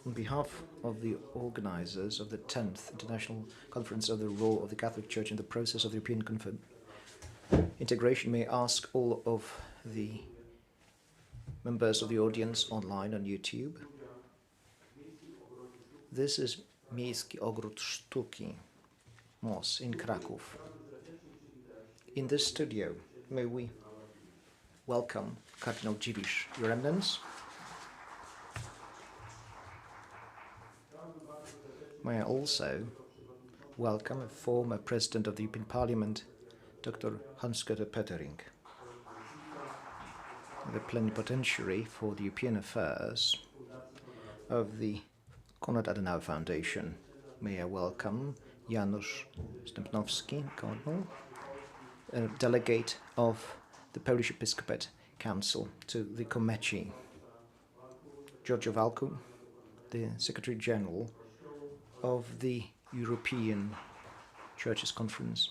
On behalf of the organizers of the 10th International Conference of the Role of the Catholic Church in the Process of European Integration, may I ask all of the members of the audience online on YouTube. This is Miejski Ogród Sztuki, MOS, in Kraków. In this studio, may we welcome Cardinal Dziwisz, Your Eminence. May I also welcome a former President of the European Parliament, Dr. Hans-Gert Pöttering, the Plenipotentiary for the European Affairs of the Konrad Adenauer Foundation. May I welcome Janusz Stępnowski, Cardinal, a delegate of the Polish Episcopate Council to the Comeci, Giorgio Walku, the Secretary General of the European Churches Conference.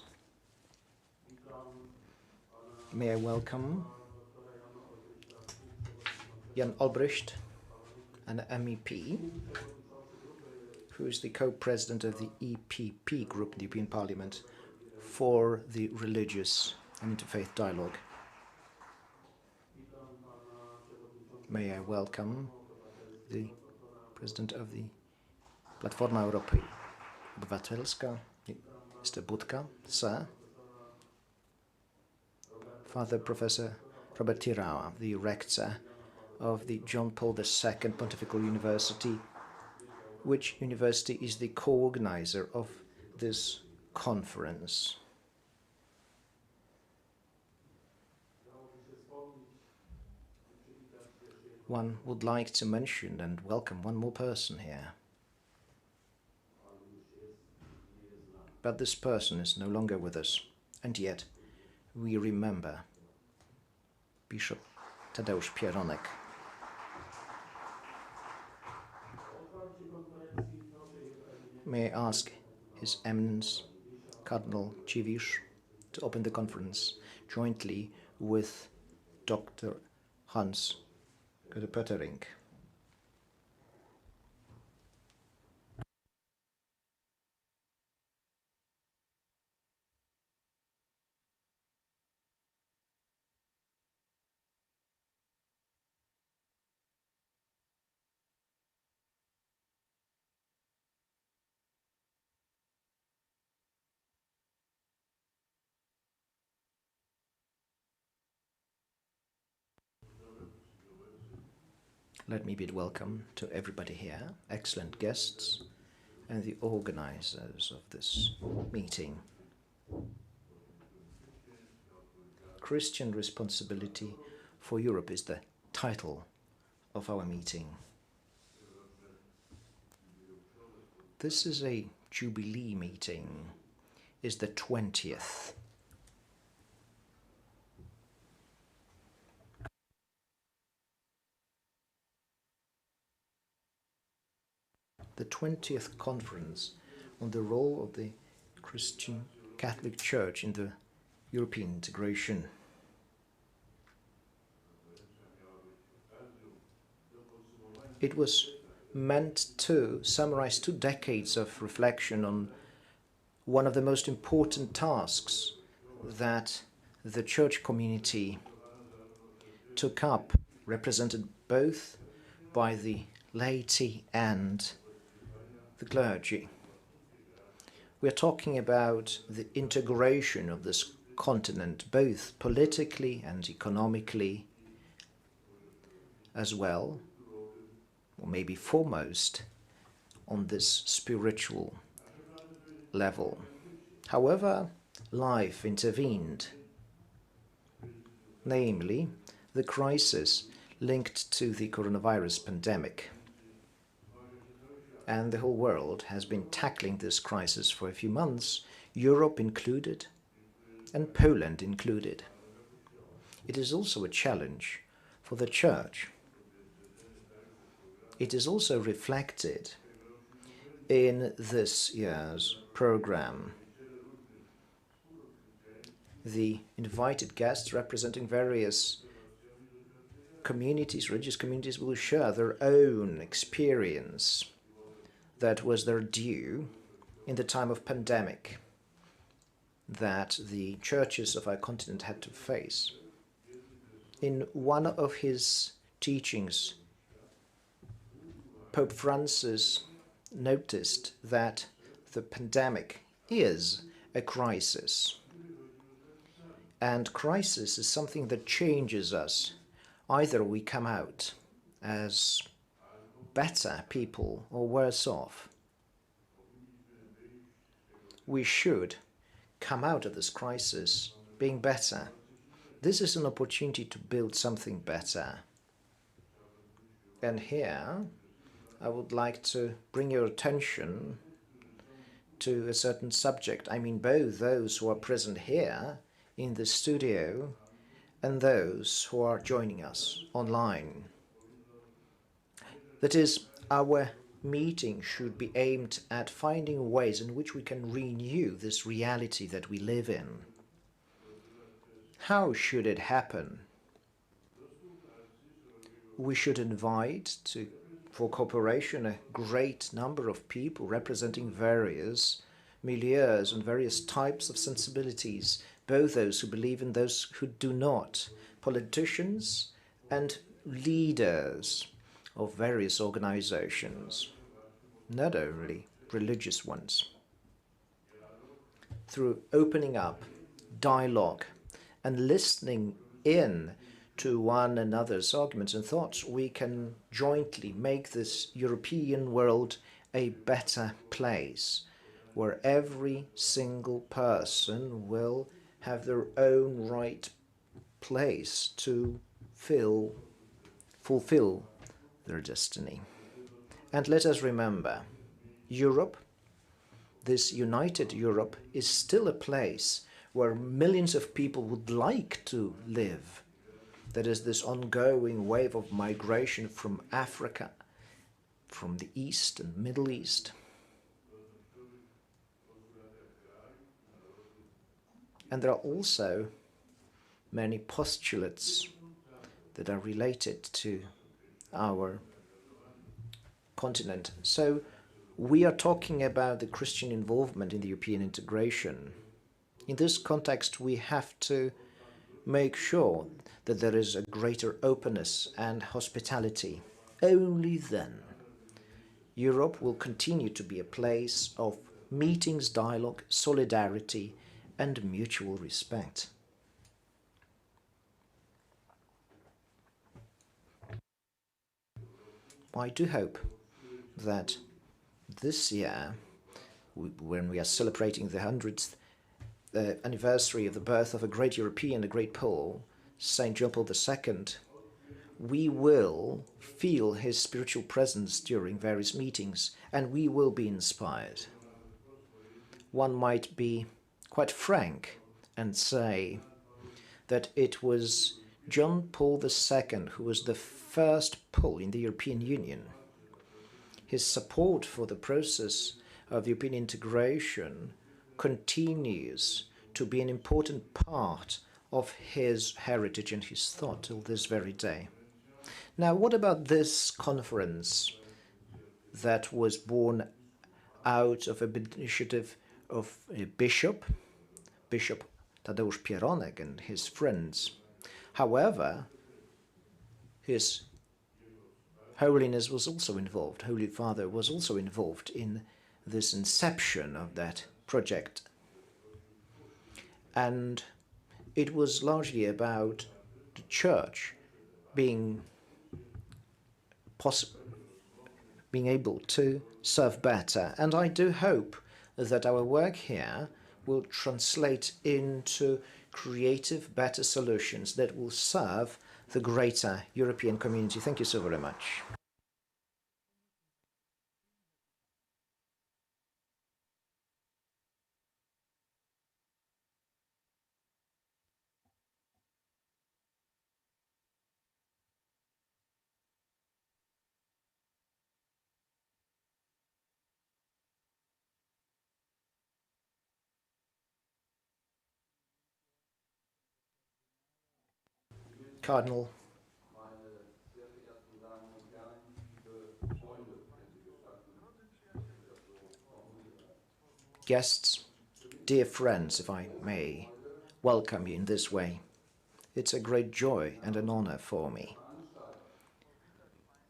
May I welcome Jan Olbrycht, an MEP, who is the co-president of the EPP group in the European Parliament for the religious and interfaith dialogue. May I welcome the president of the Platforma Europy Obywatelska, Mr. Budka, sir. Father Professor Robert Tirała, the rector of the John Paul II Pontifical University, which university is the co-organizer of this conference. One would like to mention and welcome one more person here. But this person is no longer with us, and yet we remember Bishop Tadeusz Pieronek. May I ask His Eminence Cardinal Dziwisz to open the conference jointly with Dr. Hans-Gert Pöttering. Let me bid welcome to everybody here, excellent guests, and the organizers of this meeting. Christian Responsibility for Europe is the title of our meeting. This is a Jubilee meeting, is the 20th. The 20th conference on the role of the Christian Catholic Church in the European integration. It was meant to summarize 2 decades of reflection on one of the most important tasks that the church community took up, represented both by the laity and the clergy. We are talking about the integration of this continent, both politically and economically, as well, or maybe foremost, on this spiritual level. However, life intervened, namely the crisis linked to the coronavirus pandemic. And the whole world has been tackling this crisis for a few months, Europe included, and Poland included. It is also a challenge for the Church. It is also reflected in this year's program. The invited guests representing various communities, religious communities, will share their own experience that was their due in the time of pandemic that the churches of our continent had to face. In one of his teachings, Pope Francis noticed that the pandemic is a crisis. And crisis is something that changes us. Either we come out as better people or worse off. We should come out of this crisis being better. This is an opportunity to build something better. And here, I would like to bring your attention to a certain subject. I mean, both those who are present here in the studio and those who are joining us online. That is, our meeting should be aimed at finding ways in which we can renew this reality that we live in. How should it happen? We should invite for cooperation a great number of people representing various milieus and various types of sensibilities, both those who believe and those who do not, politicians and leaders of various organizations, not only religious ones. Through opening up, dialogue, and listening in to one another's arguments and thoughts, we can jointly make this European world a better place, where every single person will have their own right place to fulfill their destiny. And let us remember, Europe, this united Europe, is still a place where millions of people would like to live. That is this ongoing wave of migration from Africa, from the East and Middle East. And there are also many postulates that are related to our continent. So we are talking about the Christian involvement in the European integration. In this context, we have to make sure that there is a greater openness and hospitality. Only then Europe will continue to be a place of meetings, dialogue, solidarity, and mutual respect. I do hope that this year, when we are celebrating the 100th anniversary of the birth of a great European, a great Pole, Saint John Paul II, we will feel his spiritual presence during various meetings, and we will be inspired. One might be quite frank and say that it was John Paul II who was the first Pole in the European Union. His support for the process of European integration continues to be an important part of his heritage and his thought till this very day. Now, what about this conference that was born out of an initiative of a Bishop Tadeusz Pieronek and his friends? However, His Holiness was also involved, Holy Father was also involved in this inception of that project. And it was largely about the Church being able to serve better. And I do hope that our work here will translate into creative, better solutions that will serve the greater European community. Thank you so very much. Cardinal guests, dear friends, if I may welcome you in this way. It's a great joy and an honor for me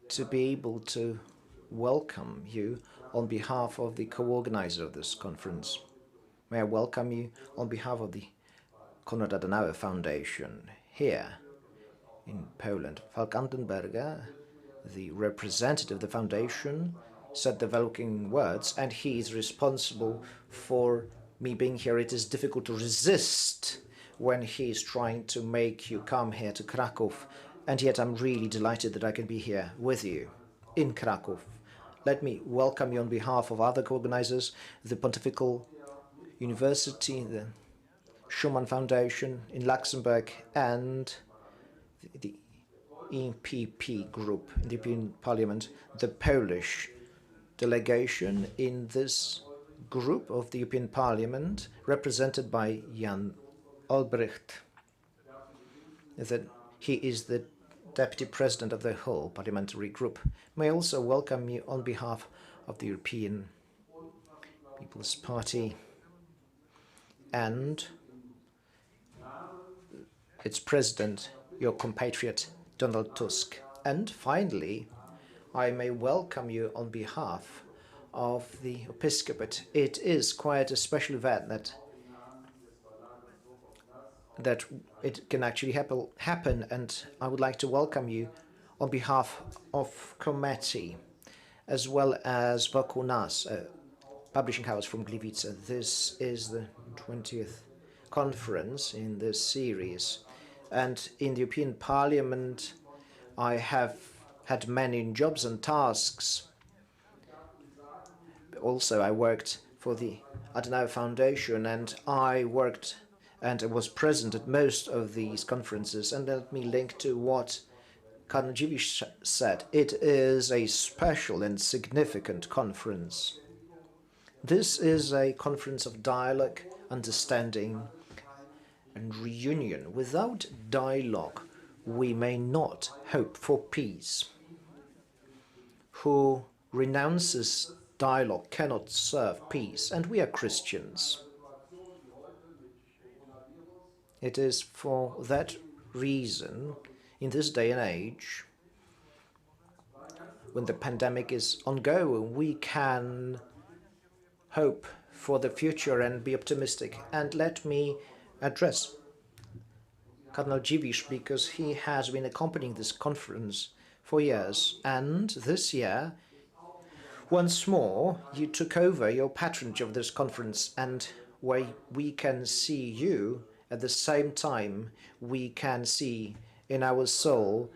to be able to welcome you on behalf of the co-organizer of this conference. May I welcome you on behalf of the Konrad Adenauer Foundation here in Poland. Falk Andenberger, the representative of the foundation, said the welcoming words, and he is responsible for me being here. It is difficult to resist when he is trying to make you come here to Kraków, and yet I'm really delighted that I can be here with you in Kraków. Let me welcome you on behalf of other co-organizers, the Pontifical University, the Schumann Foundation in Luxembourg, and the EPP group in the European Parliament, the Polish delegation in this group of the European Parliament, represented by Jan Olbrycht. He is the Deputy President of the whole parliamentary group. May I also welcome you on behalf of the European People's Party and its president, your compatriot Donald Tusk. And finally, I may welcome you on behalf of the Episcopate. It is quite a special event that it can actually happen, and I would like to welcome you on behalf of Committee, as well as Wokół Nas, a publishing house from Gliwice. This is the 20th conference in this series, and in the European Parliament I have had many jobs and tasks. Also, I worked for the Adenauer Foundation, and I worked and I was present at most of these conferences. And let me link to what Cardinal Dziwisz said. It is a special and significant conference. This is a conference of dialogue, understanding, and reunion. Without dialogue, we may not hope for peace. Who renounces dialogue cannot serve peace, and we are Christians. It is for that reason, in this day and age, when the pandemic is ongoing, we can hope for the future and be optimistic. And let me address Cardinal Dziwisz, because he has been accompanying this conference for years, and this year, once more, you took over your patronage of this conference, and where we can see you, at the same time, we can see in our soul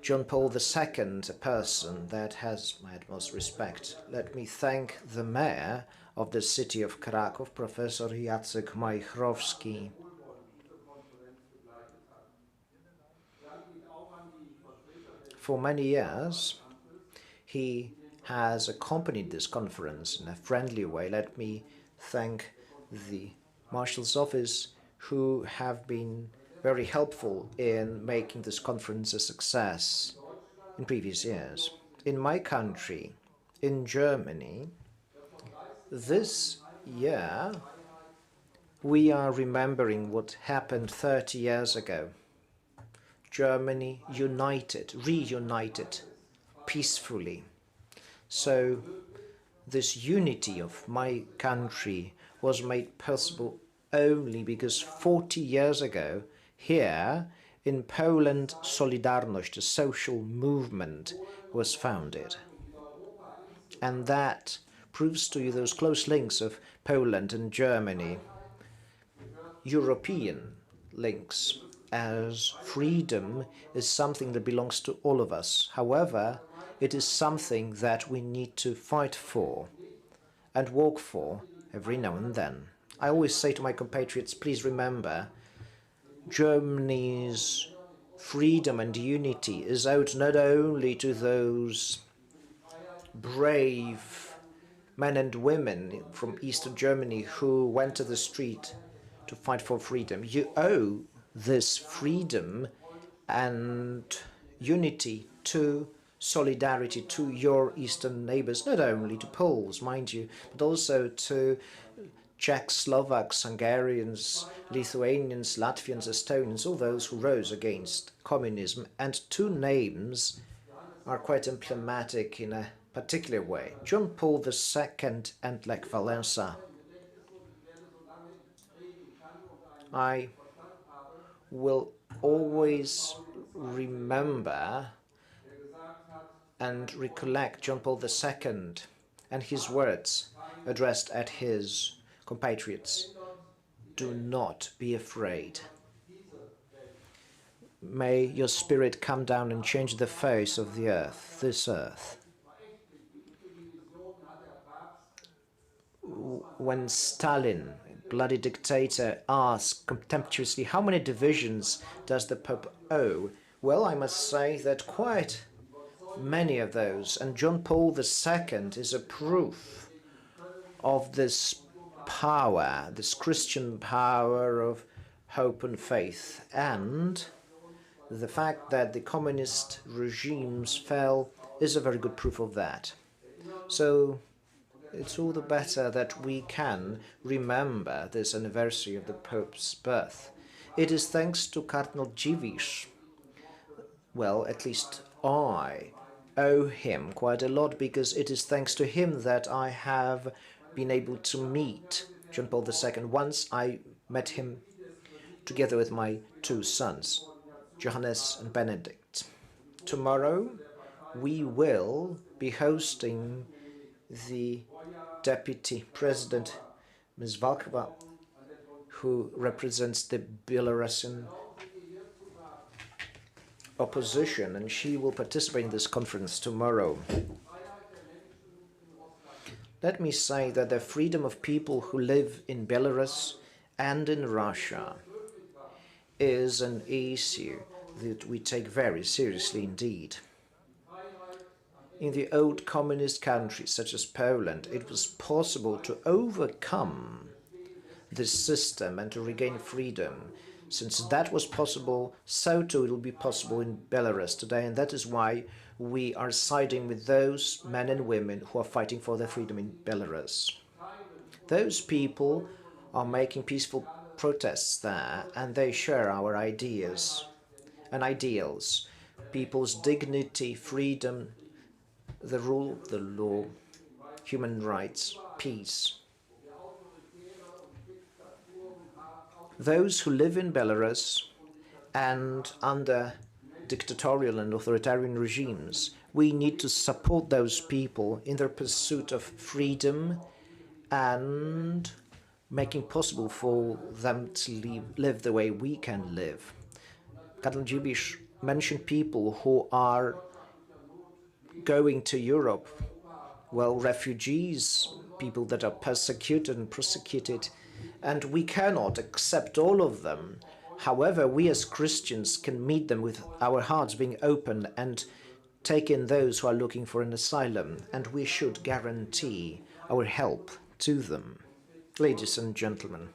John Paul II, a person that has my utmost respect. Let me thank the mayor of the city of Kraków, Professor Jacek Majchrowski. For many years, he has accompanied this conference in a friendly way. Let me thank the Marshal's Office, who have been very helpful in making this conference a success in previous years. In my country, in Germany, this year we are remembering what happened 30 years ago. Germany united, reunited peacefully. So this unity of my country was made possible only because 40 years ago, here in Poland, Solidarność, a social movement, was founded. And that proves to you those close links of Poland and Germany, European links, as freedom is something that belongs to all of us. However, it is something that we need to fight for and walk for every now and then. I always say to my compatriots, please remember, Germany's freedom and unity is owed not only to those brave men and women from Eastern Germany who went to the street to fight for freedom. You owe this freedom and unity to solidarity to your Eastern neighbors, not only to Poles, mind you, but also to Czechs, Slovaks, Hungarians, Lithuanians, Latvians, Estonians, all those who rose against communism. And two names are quite emblematic in a particular way. John Paul II and Lech Walesa. I will always remember and recollect John Paul II and his words addressed at his compatriots. Do not be afraid. May your spirit come down and change the face of the earth, this earth. When Stalin, bloody dictator, asked contemptuously, how many divisions does the Pope owe? Well, I must say that quite many of those, and John Paul II is a proof of this power, this Christian power of hope and faith, and the fact that the communist regimes fell is a very good proof of that. So it's all the better that we can remember this anniversary of the Pope's birth. It is thanks to Cardinal Dziwisz, well, at least I owe him quite a lot, because it is thanks to him that I have been able to meet John Paul II. Once I met him together with my two sons, Johannes and Benedict. Tomorrow we will be hosting the Deputy President, Ms. Valkova, who represents the Belarusian opposition, and she will participate in this conference tomorrow. Let me say that the freedom of people who live in Belarus and in Russia is an issue that we take very seriously indeed. In the old communist countries, such as Poland, it was possible to overcome this system and to regain freedom. Since that was possible, so too it will be possible in Belarus today, and that is why we are siding with those men and women who are fighting for their freedom in Belarus. Those people are making peaceful protests there, and they share our ideas and ideals. People's dignity, freedom, the rule of the law, human rights, peace. Those who live in Belarus and under dictatorial and authoritarian regimes, we need to support those people in their pursuit of freedom and making possible for them to live the way we can live. Cardinal Dziwisz mentioned people who are going to Europe, well, refugees, people that are persecuted and prosecuted, and we cannot accept all of them. However, we as Christians can meet them with our hearts being open and take in those who are looking for an asylum, and we should guarantee our help to them. Ladies and gentlemen,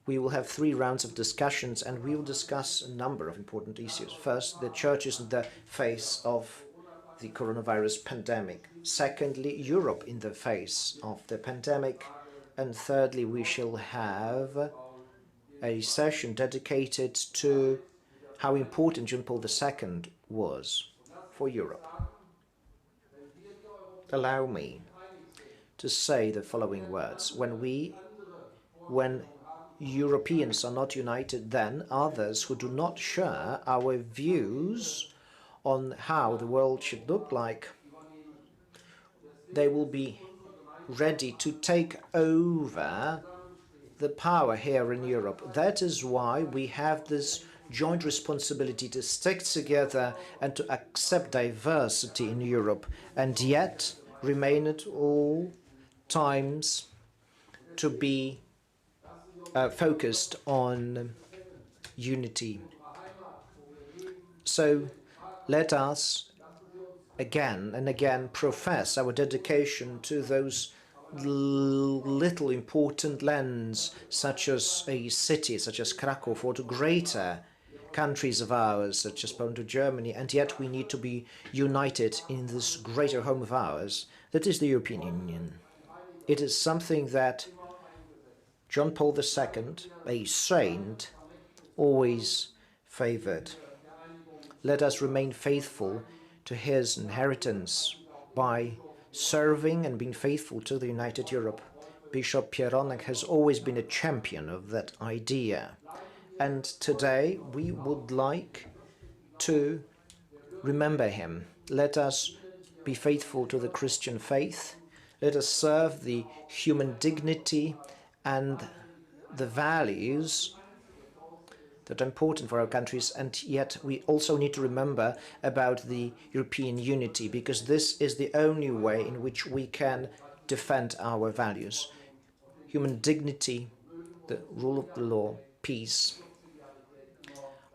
we will have 3 rounds of discussions, and we will discuss a number of important issues. First, the Church is in the face of the coronavirus pandemic. Secondly, Europe in the face of the pandemic. And thirdly, we shall have a session dedicated to how important John Paul II was for Europe. Allow me to say the following words. When Europeans are not united, then others who do not share our views on how the world should look like, they will be ready to take over the power here in Europe. That is why we have this joint responsibility to stick together and to accept diversity in Europe, and yet remain at all times to be focused on unity. So let us again and again profess our dedication to those little important lands, such as a city such as Krakow, or to greater countries of ours such as Poland or Germany, and yet we need to be united in this greater home of ours that is the European Union. It is something that John Paul II, a saint, always favored. Let us remain faithful to his inheritance by serving and being faithful to the United Europe. Bishop Pieronek has always been a champion of that idea. And today we would like to remember him. Let us be faithful to the Christian faith. Let us serve the human dignity and the values that are important for our countries, and yet we also need to remember about the European unity, because this is the only way in which we can defend our values. Human dignity, the rule of the law, peace.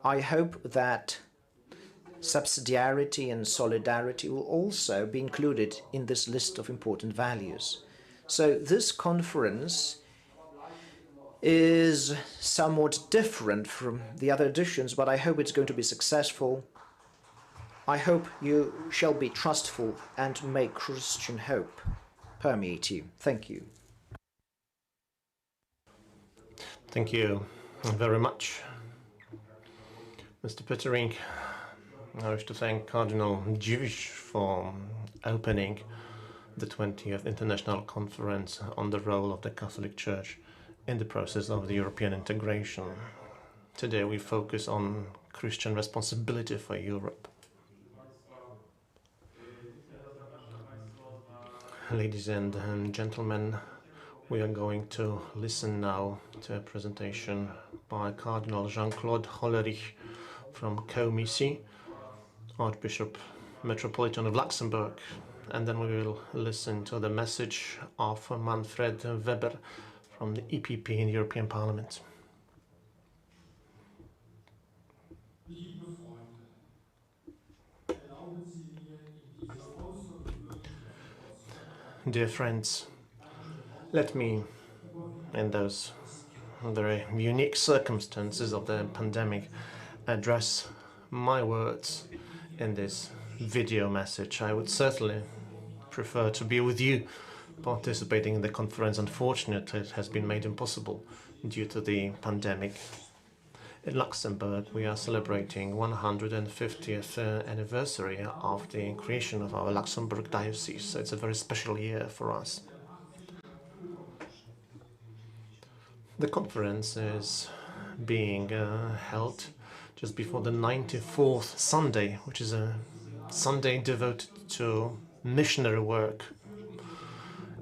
I hope that subsidiarity and solidarity will also be included in this list of important values. So this conference is somewhat different from the other editions, but I hope it's going to be successful. I hope you shall be trustful and make Christian hope permeate you. Thank you. Thank you very much, Mr. Pittering. I wish to thank Cardinal Dziwisz for opening the 20th International Conference on the role of the Catholic Church in the process of the European integration. Today we focus on Christian responsibility for Europe. Ladies and gentlemen, we are going to listen now to a presentation by Cardinal Jean-Claude Hollerich from Commissie, Archbishop Metropolitan of Luxembourg, and then we will listen to the message of Manfred Weber from the EPP in the European Parliament. Dear friends, let me, in those very unique circumstances of the pandemic, address my words in this video message. I would certainly prefer to be with you participating in the conference. Unfortunately, it has been made impossible due to the pandemic. In Luxembourg, we are celebrating 150th anniversary of the creation of our Luxembourg diocese, so it's a very special year for us. The conference is being held just before the 94th Sunday, which is a Sunday devoted to missionary work.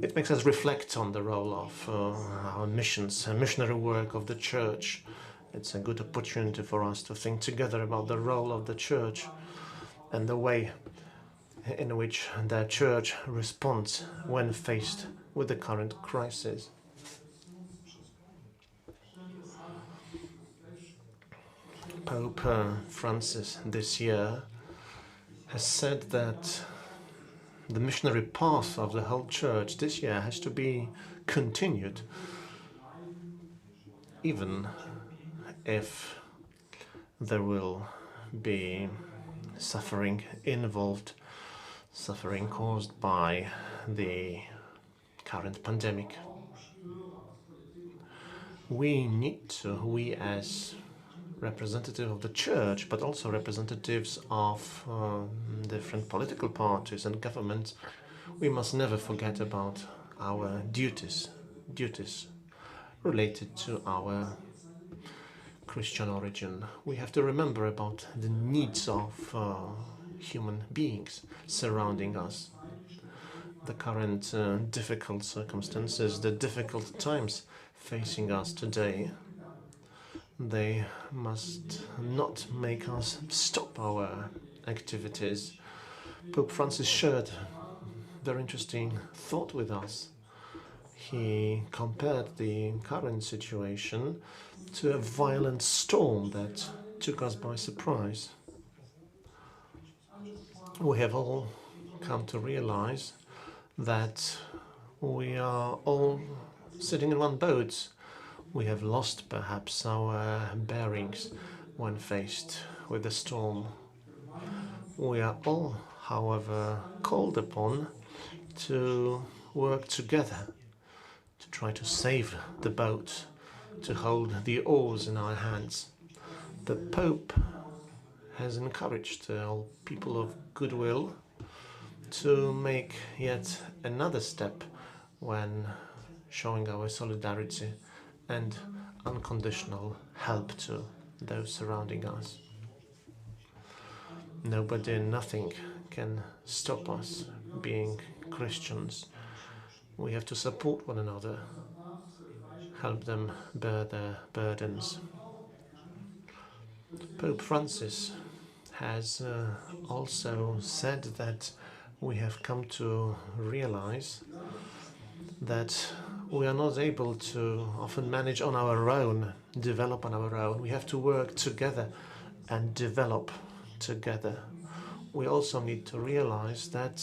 It makes us reflect on the role of our missions, missionary work of the Church. It's a good opportunity for us to think together about the role of the Church and the way in which the Church responds when faced with the current crisis. Pope Francis this year has said that the missionary path of the whole Church this year has to be continued, even if there will be suffering involved, suffering caused by the current pandemic. We as representative of the Church, but also representatives of different political parties and governments, we must never forget about our duties related to our Christian origin. We have to remember about the needs of human beings surrounding us. The current difficult circumstances, the difficult times facing us today, they must not make us stop our activities. Pope Francis shared a very interesting thought with us. He compared the current situation to a violent storm that took us by surprise. We have all come to realize that we are all sitting in one boat. We have lost perhaps our bearings when faced with the storm. We are all, however, called upon to work together, to try to save the boat, to hold the oars in our hands. The Pope has encouraged all people of goodwill to make yet another step when showing our solidarity and unconditional help to those surrounding us. Nobody and nothing can stop us being Christians. We have to support one another, help them bear their burdens. Pope Francis has also said that we have come to realize that we are not able to often manage on our own, develop on our own. We have to work together and develop together. We also need to realize that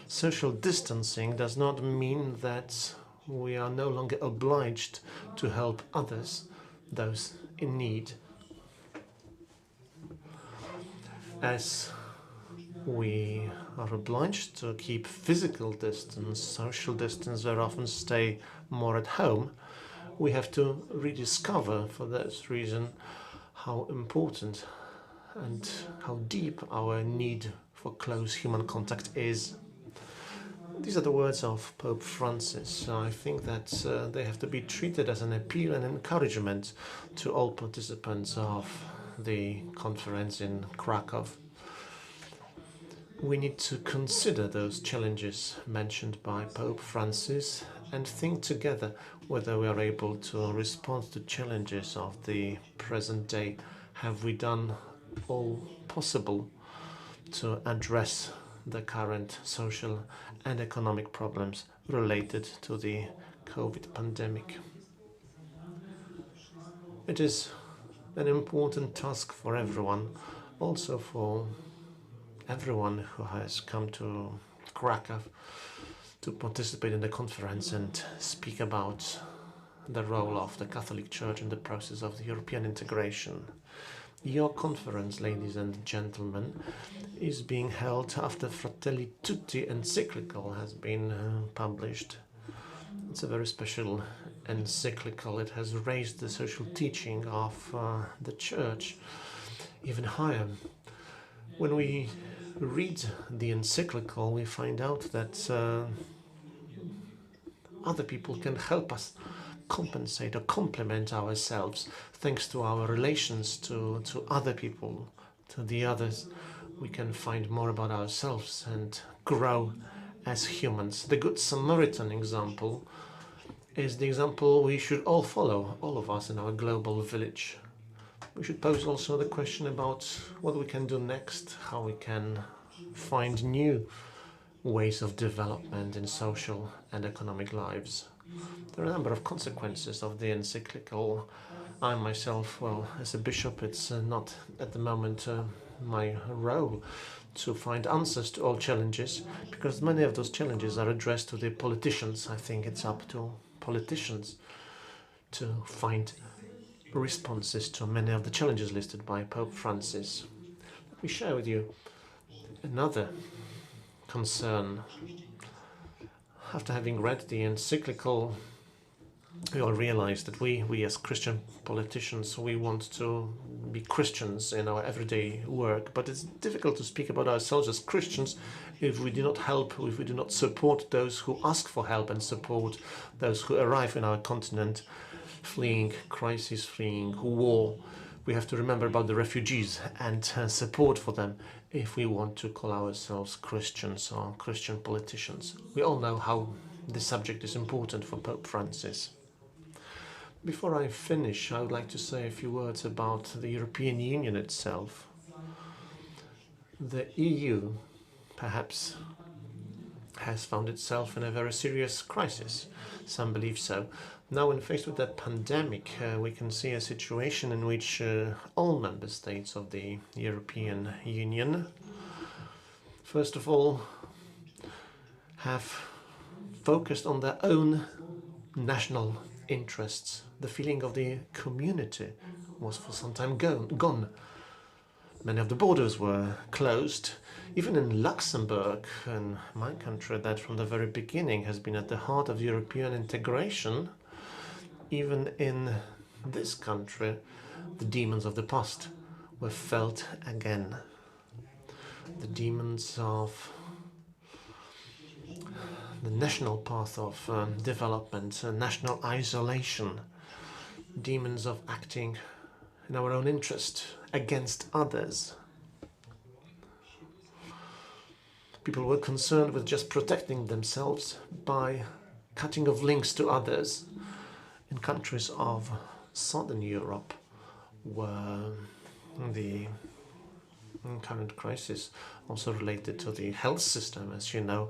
social distancing does not mean that we are no longer obliged to help others, those in need. As we are obliged to keep physical distance, social distance very often stay more at home, we have to rediscover for that reason how important and how deep our need for close human contact is. These are the words of Pope Francis. I think that they have to be treated as an appeal and encouragement to all participants of the conference in Krakow. We need to consider those challenges mentioned by Pope Francis and think together whether we are able to respond to challenges of the present day. Have we done all possible to address the current social and economic problems related to the COVID pandemic? It is an important task for everyone, also for everyone who has come to Krakow to participate in the conference and speak about the role of the Catholic Church in the process of the European integration. Your conference, ladies and gentlemen, is being held after Fratelli Tutti encyclical has been published. It's a very special encyclical. It has raised the social teaching of the Church even higher. When we read the encyclical, we find out that other people can help us compensate or complement ourselves thanks to our relations to other people, to the others. We can find more about ourselves and grow as humans. The Good Samaritan example is the example we should all follow, all of us in our global village. We should pose also the question about what we can do next, how we can find new ways of development in social and economic lives. There are a number of consequences of the encyclical. I myself, well, as a bishop, it's not at the moment my role to find answers to all challenges, because many of those challenges are addressed to the politicians. I think it's up to politicians to find responses to many of the challenges listed by Pope Francis. Let me share with you another concern. After having read the encyclical, we all realize that we as Christian politicians, we want to be Christians in our everyday work, but it's difficult to speak about ourselves as Christians if we do not help, if we do not support those who ask for help and support those who arrive in our continent fleeing crisis, fleeing war. We have to remember about the refugees and support for them if we want to call ourselves Christians or Christian politicians. We all know how this subject is important for Pope Francis. Before I finish, I would like to say a few words about the European Union itself. The EU perhaps has found itself in a very serious crisis. Some believe so. Now, when faced with the pandemic, we can see a situation in which all member states of the European Union, first of all, have focused on their own national interests. The feeling of the community was for some time gone. Many of the borders were closed. Even in Luxembourg, in my country, that from the very beginning has been at the heart of European integration, even in this country, the demons of the past were felt again. The demons of the national path of development, national isolation, demons of acting in our own interest against others. People were concerned with just protecting themselves by cutting off links to others. In countries of Southern Europe, where the current crisis also related to the health system, as you know,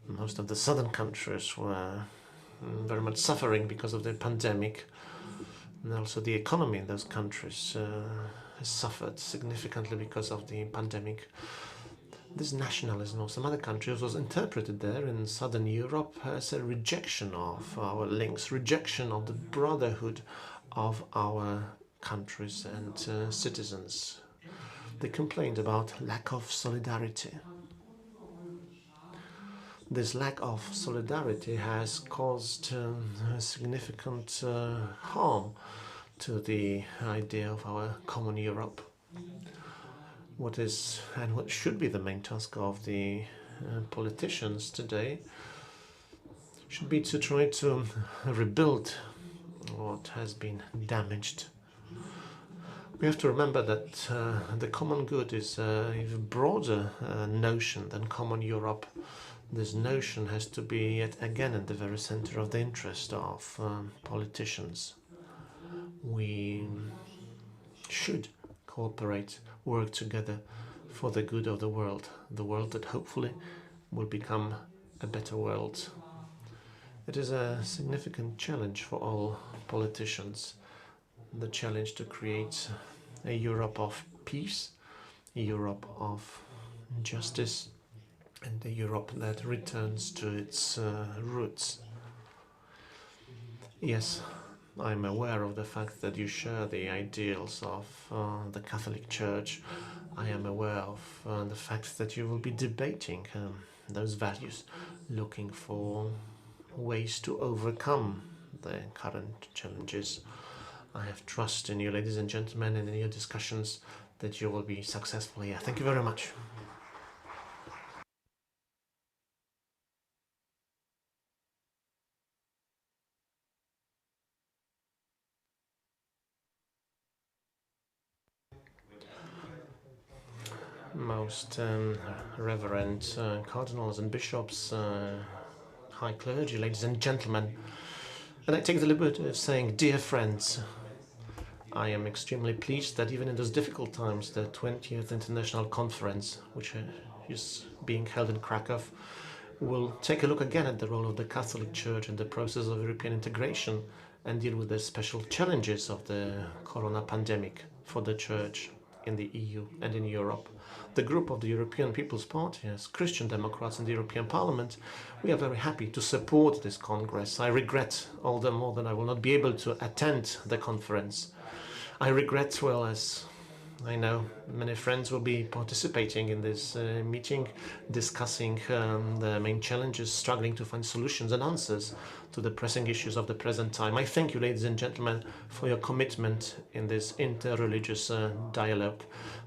most of the southern countries were very much suffering because of the pandemic, and also the economy in those countries has suffered significantly because of the pandemic. This nationalism of some other countries was interpreted there in Southern Europe as a rejection of our links, rejection of the brotherhood of our countries and citizens. They complained about lack of solidarity. This lack of solidarity has caused significant harm to the idea of our common Europe. What is and what should be the main task of the politicians today should be to try to rebuild what has been damaged. We have to remember that the common good is an even broader notion than common Europe. This notion has to be yet again at the very center of the interest of politicians. We should cooperate, work together for the good of the world that hopefully will become a better world. It is a significant challenge for all politicians, the challenge to create a Europe of peace, a Europe of justice, and a Europe that returns to its roots. Yes, I'm aware of the fact that you share the ideals of the Catholic Church. I am aware of the fact that you will be debating those values, looking for ways to overcome the current challenges. I have trust in you, ladies and gentlemen, and in your discussions that you will be successful here. Thank you very much. Most reverend cardinals and bishops, high clergy, ladies and gentlemen, and I take the liberty of saying, dear friends, I am extremely pleased that even in those difficult times, the 20th International Conference, which is being held in Krakow, will take a look again at the role of the Catholic Church in the process of European integration and deal with the special challenges of the corona pandemic for the Church in the EU and in Europe. The group of the European People's Party, as Christian Democrats in the European Parliament, we are very happy to support this Congress. I regret all the more that I will not be able to attend the conference. I regret, well, as I know many friends will be participating in this meeting, discussing the main challenges, struggling to find solutions and answers to the pressing issues of the present time. I thank you, ladies and gentlemen, for your commitment in this interreligious dialogue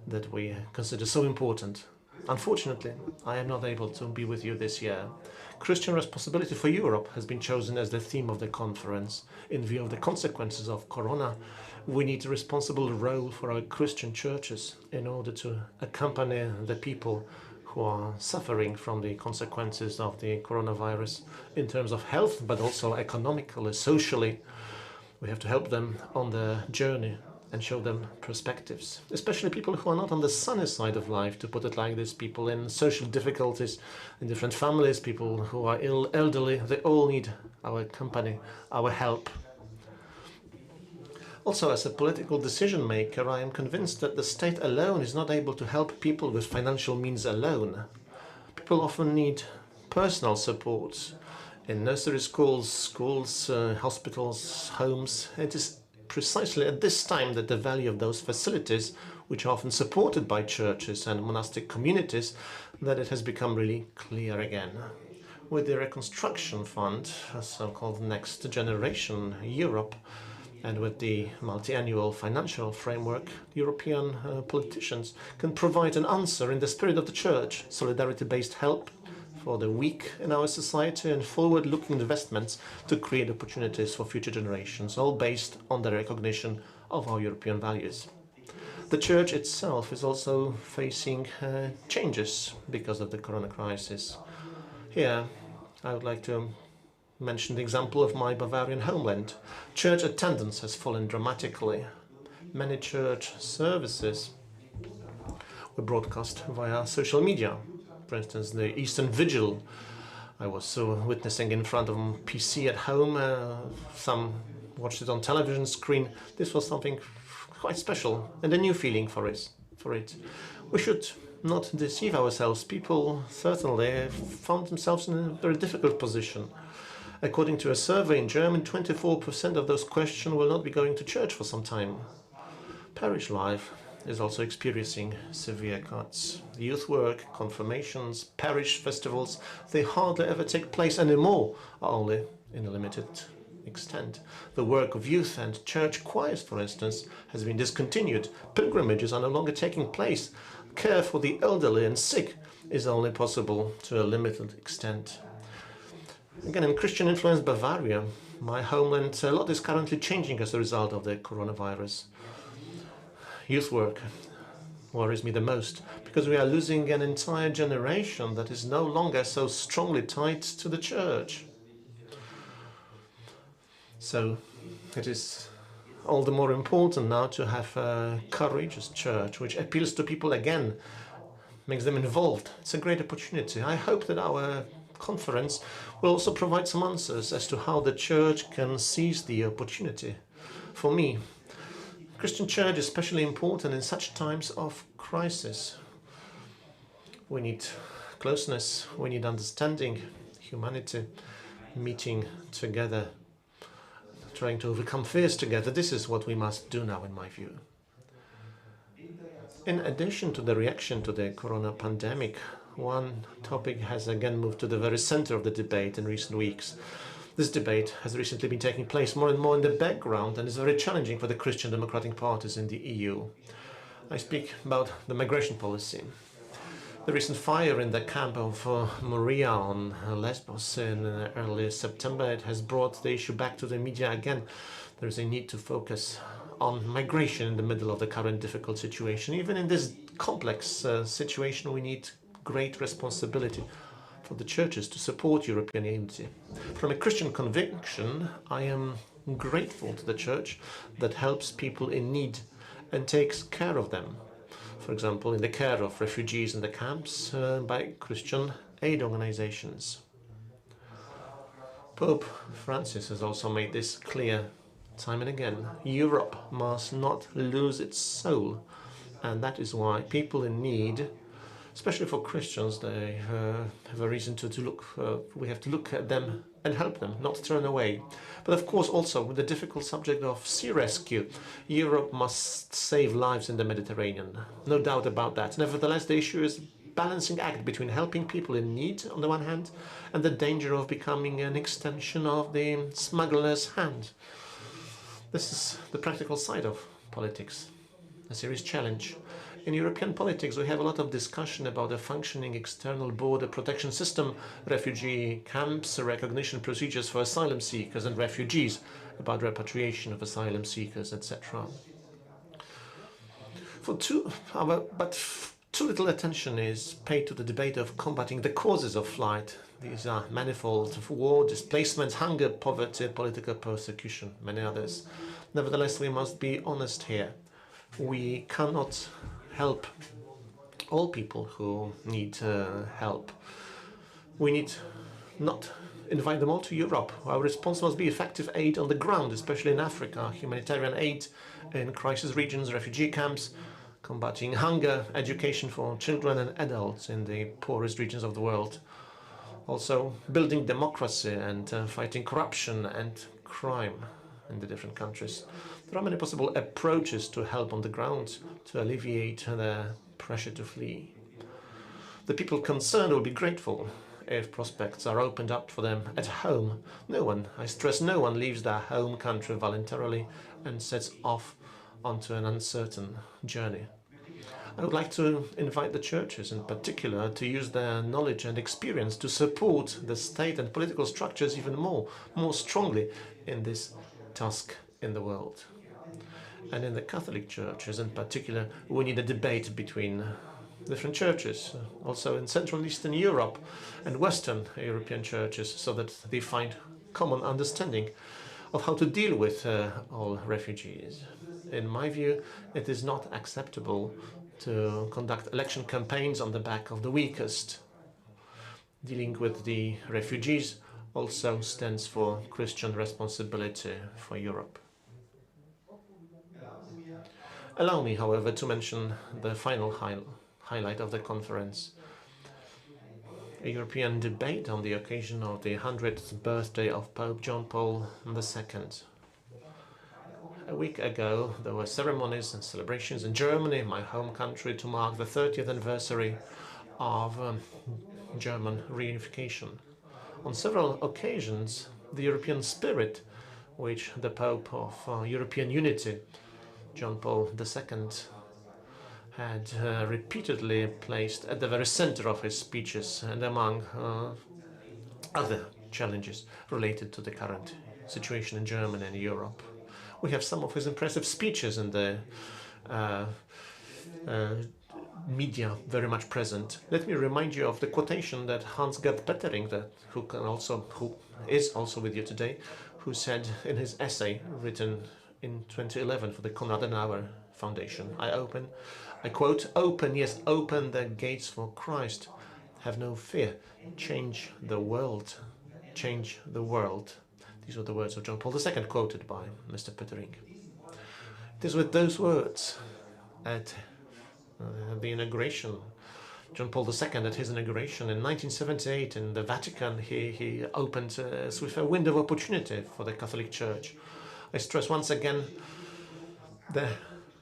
that we consider so important. Unfortunately, I am not able to be with you this year. Christian responsibility for Europe has been chosen as the theme of the conference. In view of the consequences of Corona, we need a responsible role for our Christian churches in order to accompany the people who are suffering from the consequences of the coronavirus in terms of health, but also economically, socially. We have to help them on their journey and show them perspectives, especially people who are not on the sunny side of life, to put it like this, people in social difficulties, in different families, people who are ill, elderly. They all need our company, our help. Also, as a political decision maker, I am convinced that the state alone is not able to help people with financial means alone. People often need personal support in nursery schools, hospitals, homes. It is precisely at this time that the value of those facilities, which are often supported by churches and monastic communities, that it has become really clear again. With the Reconstruction Fund, a so-called Next Generation Europe, and with the multi-annual financial framework, European politicians can provide an answer in the spirit of the Church, solidarity-based help for the weak in our society and forward-looking investments to create opportunities for future generations, all based on the recognition of our European values. The Church itself is also facing changes because of the corona crisis. Here, I would like to mention the example of my Bavarian homeland. Church attendance has fallen dramatically. Many church services were broadcast via social media. For instance, the Eastern Vigil I was witnessing in front of a PC at home. Some watched it on television screen. This was something quite special and a new feeling for it. We should not deceive ourselves. People certainly found themselves in a very difficult position. According to a survey in Germany, 24% of those questioned will not be going to church for some time. Parish life is also experiencing severe cuts. Youth work, confirmations, parish festivals, they hardly ever take place anymore, or only in a limited extent. The work of youth and church choirs, for instance, has been discontinued. Pilgrimages are no longer taking place. Care for the elderly and sick is only possible to a limited extent. Again, in Christian-influenced Bavaria, my homeland, a lot is currently changing as a result of the coronavirus. Youth work worries me the most, because we are losing an entire generation that is no longer so strongly tied to the church. So it is all the more important now to have a courageous church which appeals to people again, makes them involved. It's a great opportunity. I hope that our conference will also provide some answers as to how the church can seize the opportunity. For me, Christian church is especially important in such times of crisis. We need closeness, we need understanding, humanity, meeting together, trying to overcome fears together. This is what we must do now, in my view. In addition to the reaction to the corona pandemic, one topic has again moved to the very center of the debate in recent weeks. This debate has recently been taking place more and more in the background and is very challenging for the Christian democratic parties in the EU. I speak about the migration policy. The recent fire in the camp of Moria on Lesbos in early September, it has brought the issue back to the media again. There is a need to focus on migration in the middle of the current difficult situation. Even in this complex situation, we need great responsibility for the churches to support European unity. From a Christian conviction, I am grateful to the church that helps people in need and takes care of them. For example, in the care of refugees in the camps by Christian aid organizations. Pope Francis has also made this clear time and again. Europe must not lose its soul, and that is why people in need, especially for Christians, they have a reason to look. We have to look at them and help them, not turn away. But of course, also with the difficult subject of sea rescue, Europe must save lives in the Mediterranean. No doubt about that. Nevertheless, the issue is a balancing act between helping people in need on the one hand and the danger of becoming an extension of the smuggler's hand. This is the practical side of politics, a serious challenge. In European politics, we have a lot of discussion about a functioning external border protection system, refugee camps, recognition procedures for asylum seekers and refugees, about repatriation of asylum seekers, etc. But too little attention is paid to the debate of combating the causes of flight. These are manifold: war, displacement, hunger, poverty, political persecution, many others. Nevertheless, we must be honest here. We cannot help all people who need help. We need not invite them all to Europe. Our response must be effective aid on the ground, especially in Africa, humanitarian aid in crisis regions, refugee camps, combating hunger, education for children and adults in the poorest regions of the world. Also building democracy and fighting corruption and crime in the different countries. There are many possible approaches to help on the ground to alleviate the pressure to flee. The people concerned will be grateful if prospects are opened up for them at home. No one, I stress, no one leaves their home country voluntarily and sets off onto an uncertain journey. I would like to invite the churches in particular to use their knowledge and experience to support the state and political structures even more strongly in this task in the world. And in the Catholic churches in particular, we need a debate between different churches, also in Central and Eastern Europe and Western European churches, so that they find common understanding of how to deal with all refugees. In my view, it is not acceptable to conduct election campaigns on the back of the weakest. Dealing with the refugees also stands for Christian responsibility for Europe. Allow me, however, to mention the final highlight of the conference. A European debate on the occasion of the 100th birthday of Pope John Paul II. A week ago, there were ceremonies and celebrations in Germany, my home country, to mark the 30th anniversary of German reunification. On several occasions, the European spirit, which the Pope of European unity, John Paul II, had repeatedly placed at the very center of his speeches and among other challenges related to the current situation in Germany and Europe. We have some of his impressive speeches in the media very much present. Let me remind you of the quotation that Hans-Gert Pöttering, who is also with you today, who said in his essay written in 2011 for the Konrad Adenauer Foundation, I quote, "Open, yes, open the gates for Christ. Have no fear. Change the world. Change the world." These were the words of John Paul II, quoted by Mr. Pöttering. It is with those words at the inauguration, John Paul II, at his inauguration in 1978 in the Vatican, he opened with a window of opportunity for the Catholic Church. I stress once again, the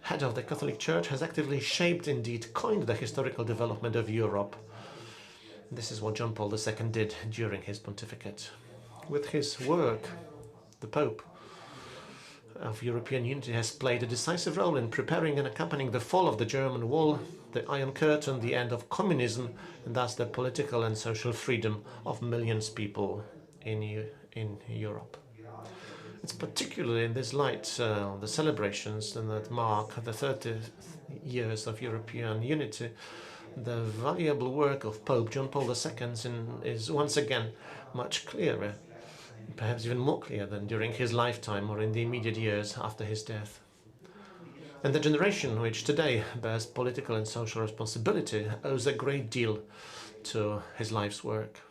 head of the Catholic Church has actively shaped, indeed coined, the historical development of Europe. This is what John Paul II did during his pontificate. With his work, the Pope of European unity has played a decisive role in preparing and accompanying the fall of the German Wall, the Iron Curtain, the end of communism, and thus the political and social freedom of millions of people in Europe. It's particularly in this light, the celebrations that mark the 30th years of European unity, the valuable work of Pope John Paul II is once again much clearer, perhaps even more clear than during his lifetime or in the immediate years after his death. And the generation which today bears political and social responsibility owes a great deal to his life's work.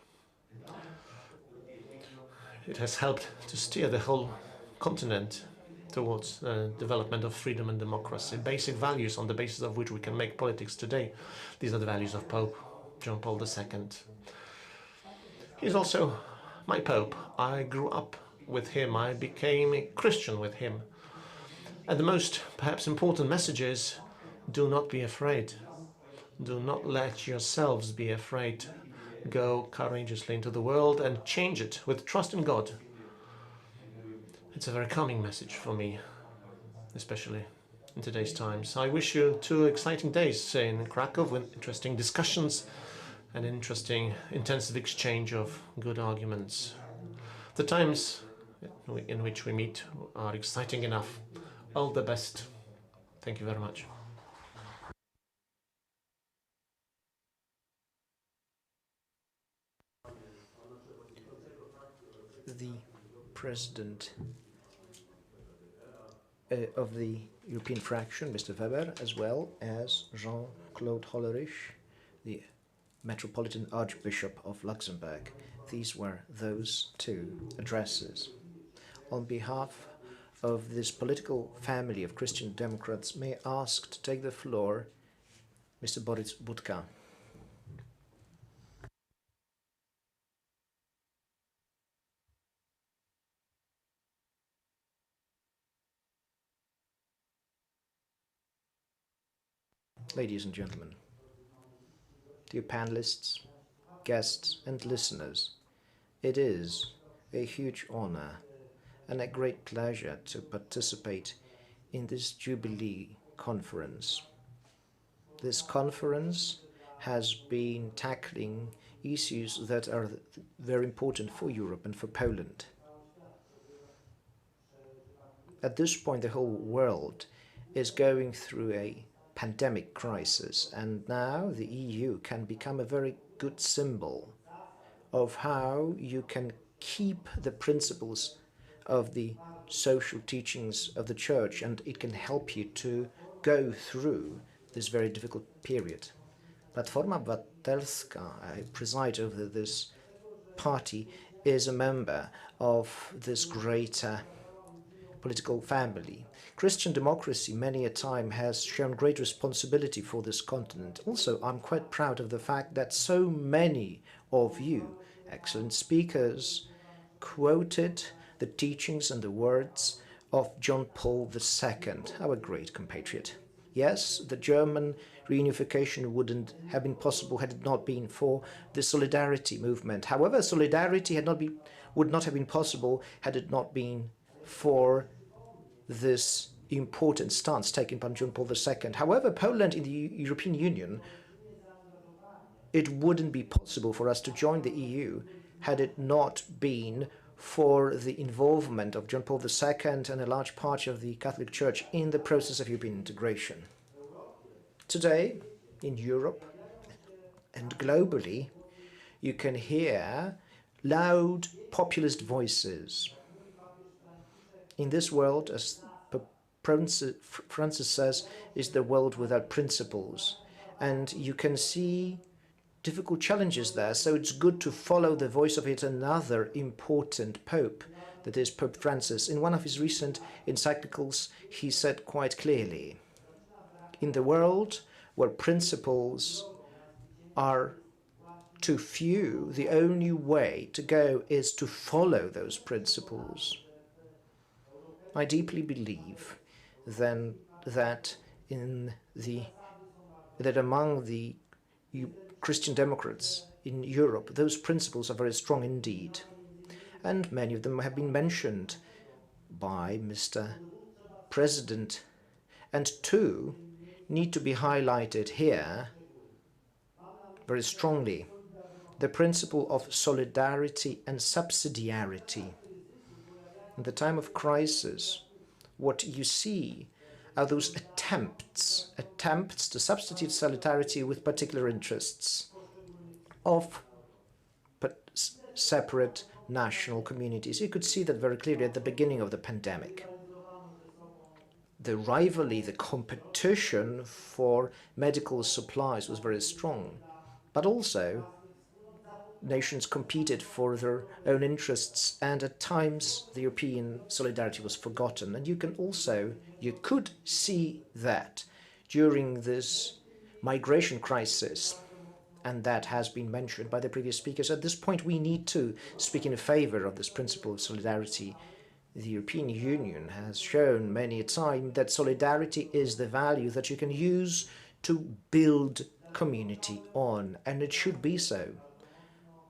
It has helped to steer the whole continent towards development of freedom and democracy, basic values on the basis of which we can make politics today. These are the values of Pope John Paul II. He's also my Pope. I grew up with him. I became a Christian with him. And the most, perhaps, important message is, do not be afraid. Do not let yourselves be afraid. Go courageously into the world and change it with trust in God. It's a very calming message for me, especially in today's times. I wish you 2 exciting days in Krakow with interesting discussions and interesting, intensive exchange of good arguments. The times in which we meet are exciting enough. All the best. Thank you very much. The President of the European fraction, Mr. Weber, as well as Jean-Claude Hollerich, the Metropolitan Archbishop of Luxembourg. These were those 2 addresses. On behalf of this political family of Christian Democrats, may I ask to take the floor Mr. Boris Budka. ladies and gentlemen, dear panelists, guests and listeners, it is a huge honor and a great pleasure to participate in this Jubilee conference. This conference has been tackling issues that are very important for Europe and for Poland. At this point, the whole world is going through a pandemic crisis, and now the EU can become a very good symbol of how you can keep the principles of the social teachings of the Church, and it can help you to go through this very difficult period. Platforma Obywatelska, I preside over this party, is a member of this greater political family. Christian democracy many a time has shown great responsibility for this continent. Also, I'm quite proud of the fact that so many of you, excellent speakers, quoted the teachings and the words of John Paul II, our great compatriot. Yes, the German reunification wouldn't have been possible had it not been for the solidarity movement. However, solidarity would not have been possible had it not been for this important stance taken by John Paul II. However, Poland in the European Union, it wouldn't be possible for us to join the EU had it not been for the involvement of John Paul II and a large part of the Catholic Church in the process of European integration. Today, in Europe and globally, you can hear loud populist voices. In this world, as Pope Francis says, is the world without principles. And you can see difficult challenges there, so it's good to follow the voice of yet another important pope, that is Pope Francis. In one of his recent encyclicals, he said quite clearly, in the world where principles are too few, the only way to go is to follow those principles. I deeply believe then that among the Christian Democrats in Europe, those principles are very strong indeed. And many of them have been mentioned by Mr. President. And two need to be highlighted here very strongly. The principle of solidarity and subsidiarity. In the time of crisis, what you see are those attempts to substitute solidarity with particular interests of separate national communities. You could see that very clearly at the beginning of the pandemic. The rivalry, the competition for medical supplies was very strong, but also nations competed for their own interests, and at times the European solidarity was forgotten. And you could see that during this migration crisis, and that has been mentioned by the previous speakers. At this point, we need to speak in favor of this principle of solidarity. The European Union has shown many a time that solidarity is the value that you can use to build community on, and it should be so.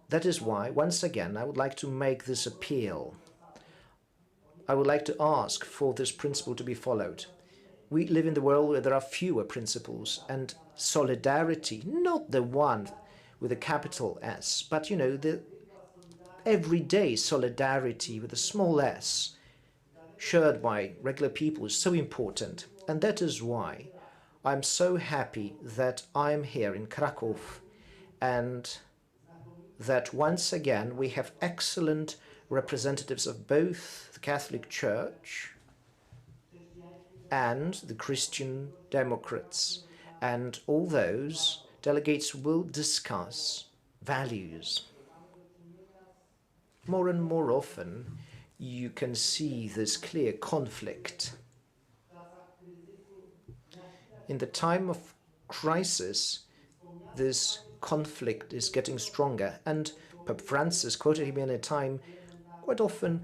That is why, once again, I would like to make this appeal. I would like to ask for this principle to be followed. We live in the world where there are fewer principles, and solidarity, not the one with a capital S, but, the everyday solidarity with a small s, shared by regular people, is so important. And that is why I'm so happy that I'm here in Krakow, and that once again we have excellent representatives of both the Catholic Church and the Christian Democrats, and all those delegates will discuss values. More and more often you can see this clear conflict. In the time of crisis, this conflict is getting stronger, and Pope Francis, quoted him in a time, quite often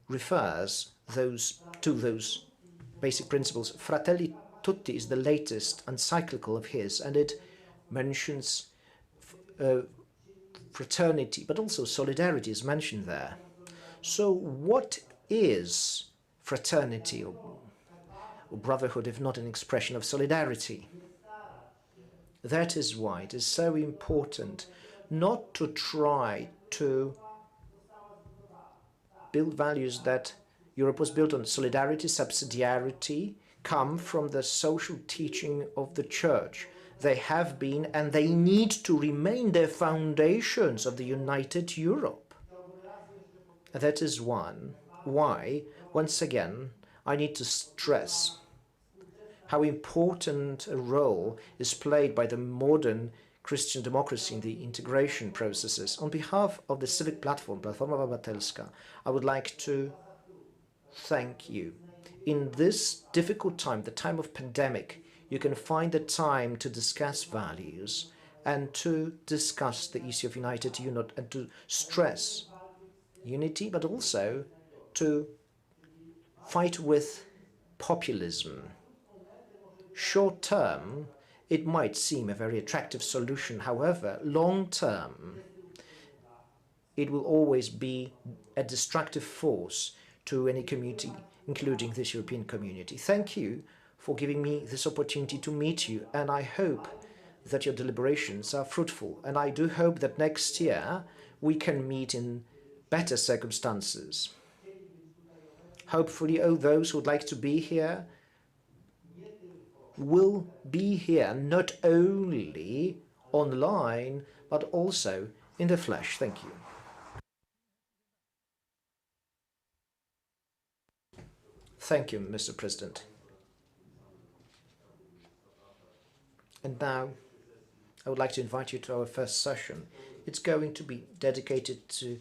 refers to those basic principles. Fratelli Tutti is the latest encyclical of his, and it mentions fraternity, but also solidarity is mentioned there. So what is fraternity or brotherhood if not an expression of solidarity? That is why it is so important not to try to build values that Europe was built on. Solidarity, subsidiarity come from the social teaching of the Church. They have been and they need to remain the foundations of the united Europe. That is why, once again, I need to stress how important a role is played by the modern Christian democracy in the integration processes. On behalf of the civic platform, Platforma Obywatelska, I would like to thank you. In this difficult time, the time of pandemic, you can find the time to discuss values and to discuss the issue of united Europe and to stress unity, but also to fight with populism. Short term, it might seem a very attractive solution. However, long term, it will always be a destructive force to any community, including this European community. Thank you for giving me this opportunity to meet you, and I hope that your deliberations are fruitful. And I do hope that next year we can meet in better circumstances. Hopefully, all those who would like to be here will be here, not only online, but also in the flesh. Thank you. Thank you, Mr. President. And now, I would like to invite you to our first session. It's going to be dedicated to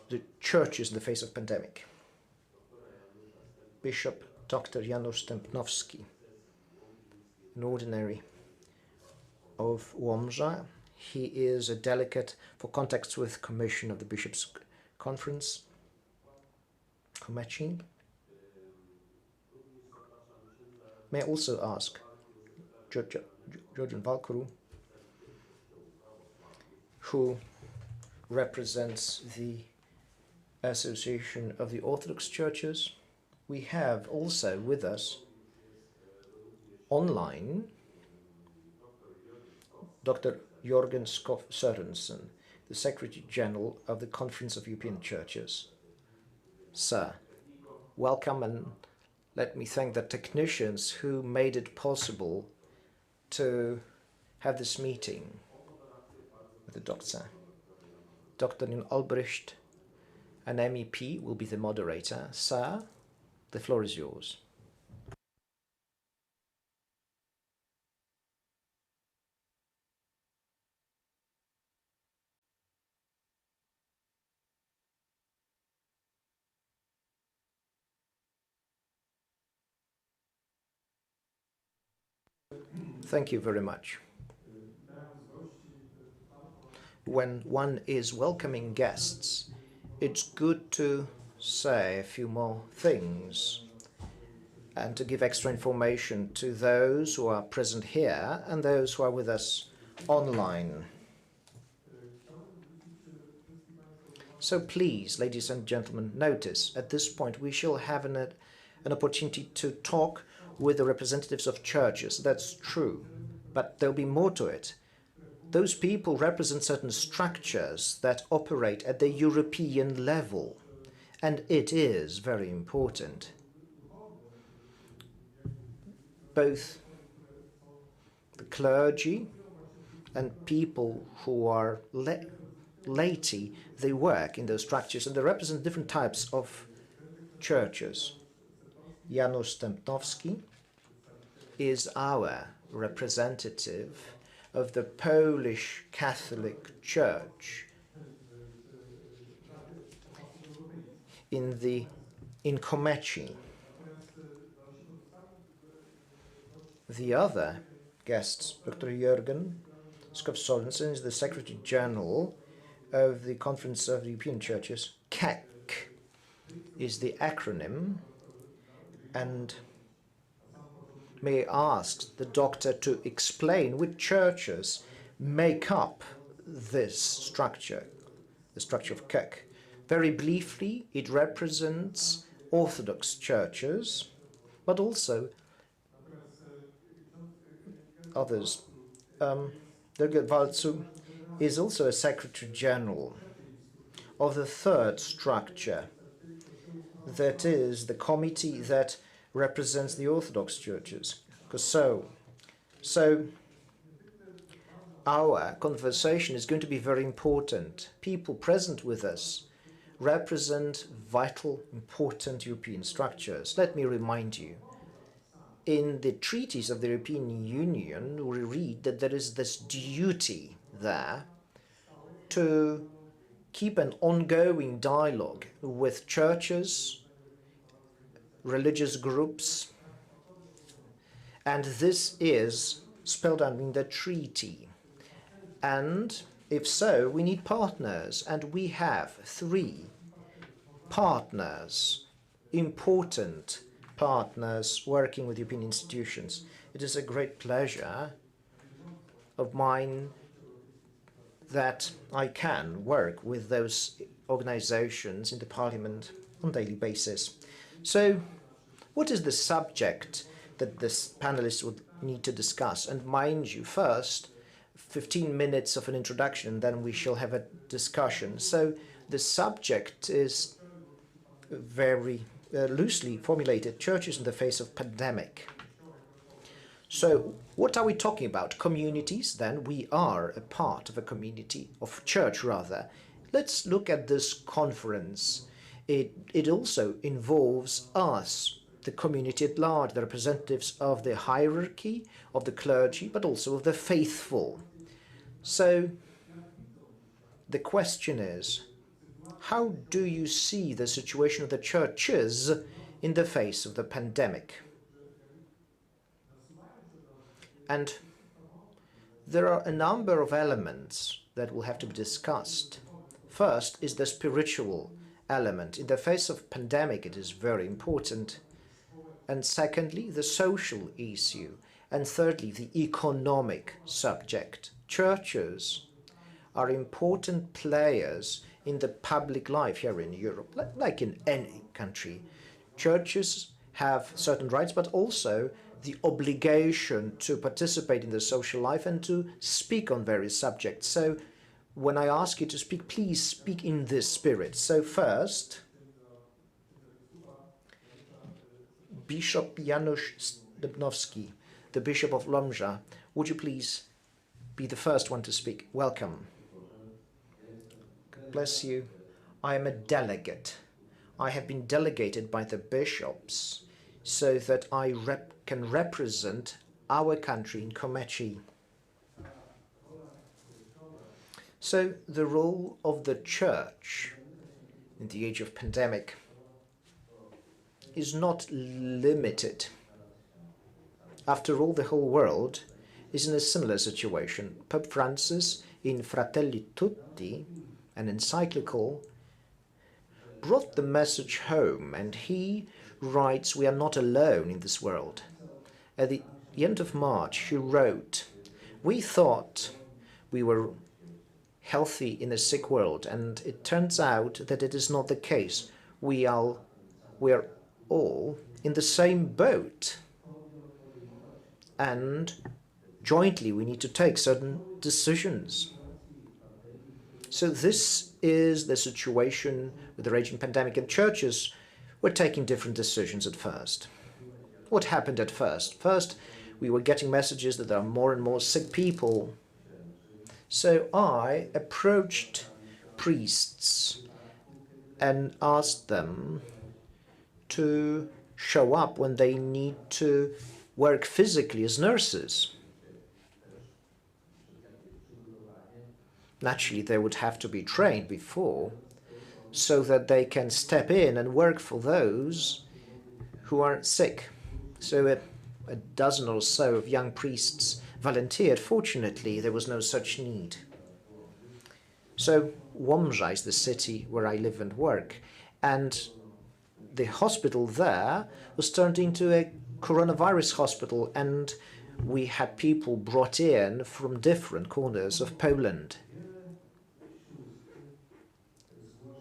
the churches in the face of pandemic. Bishop Dr. Janusz Stępnowski, an ordinary of Łomża. He is a delegate for contacts with Commission of the Bishops' Conference, Comechin. May I also ask Georgian Valkuru, who represents the Association of the Orthodox Churches. We have also with us online Dr. Jørgen Skov Sørensen, the Secretary General of the Conference of European Churches. Sir, welcome, and let me thank the technicians who made it possible to have this meeting with the doctor. Dr. Jan Albrecht, an MEP, will be the moderator. Sir, the floor is yours. Thank you very much. When one is welcoming guests, it's good to say a few more things and to give extra information to those who are present here and those who are with us online. So please, ladies and gentlemen, notice at this point we shall have an opportunity to talk with the representatives of churches. That's true, but there'll be more to it. Those people represent certain structures that operate at the European level, and it is very important. Both the clergy and people who are laity, they work in those structures, and they represent different types of churches. Janusz Stępnowski is our representative of the Polish Catholic Church in Komeci. The other guests, Dr. Jørgen Skov Sørensen is the Secretary General of the Conference of the European Churches. CAC is the acronym, and may I ask the doctor to explain which churches make up this structure, the structure of KEK. Very briefly, it represents Orthodox churches, but also others. Dr. Walcu is also a Secretary General of the third structure, that is the committee that represents the Orthodox churches. So our conversation is going to be very important. People present with us represent vital, important European structures. Let me remind you, in the treaties of the European Union, we read that there is this duty there to keep an ongoing dialogue with churches, religious groups, and this is spelled out in the treaty. And if so, we need partners, and we have 3 partners, important partners working with European institutions. It is a great pleasure of mine that I can work with those organizations in the Parliament on a daily basis. So, what is the subject that this panelists would need to discuss? And mind you, first, 15 minutes of an introduction, and then we shall have a discussion. So, the subject is very loosely formulated: churches in the face of pandemic. So, what are we talking about? Communities, then. We are a part of a community, of church rather. Let's look at this conference. It also involves us, the community at large, the representatives of the hierarchy, of the clergy, but also of the faithful. So, the question is, how do you see the situation of the churches in the face of the pandemic? And there are a number of elements that will have to be discussed. First is the spiritual element. In the face of pandemic, it is very important. And secondly, the social issue. And thirdly, the economic subject. Churches are important players in the public life here in Europe, like in any country. Churches have certain rights, but also the obligation to participate in the social life and to speak on various subjects. So when I ask you to speak, please speak in this spirit. So first, Bishop Janusz Stępnowski, the Bishop of Lomża, would you please be the first one to speak? Welcome. God bless you. I am a delegate. I have been delegated by the bishops so that I can represent our country in Komechi. So the role of the church in the age of pandemic is not limited. After all, the whole world is in a similar situation. Pope Francis, in Fratelli Tutti, an encyclical, brought the message home, and he writes, we are not alone in this world. At the end of March, he wrote, we thought we were healthy in a sick world, and it turns out that it is not the case. We are all in the same boat, and jointly we need to take certain decisions. So this is the situation with the raging pandemic, and churches were taking different decisions at first. What happened at first? First, we were getting messages that there are more and more sick people. So I approached priests and asked them to show up when they need to work physically as nurses. Naturally, they would have to be trained before so that they can step in and work for those who are sick. So a dozen or so of young priests volunteered. Fortunately, there was no such need. So Łomża is the city where I live and work, and the hospital there was turned into a coronavirus hospital, and we had people brought in from different corners of Poland.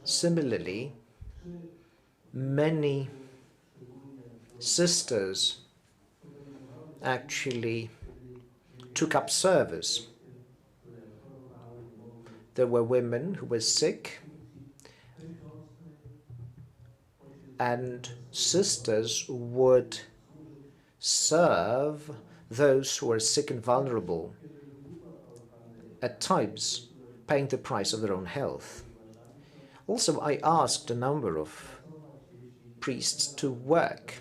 Similarly, many sisters actually took up service. There were women who were sick, and sisters would serve those who were sick and vulnerable, at times paying the price of their own health. Also, I asked a number of priests to work,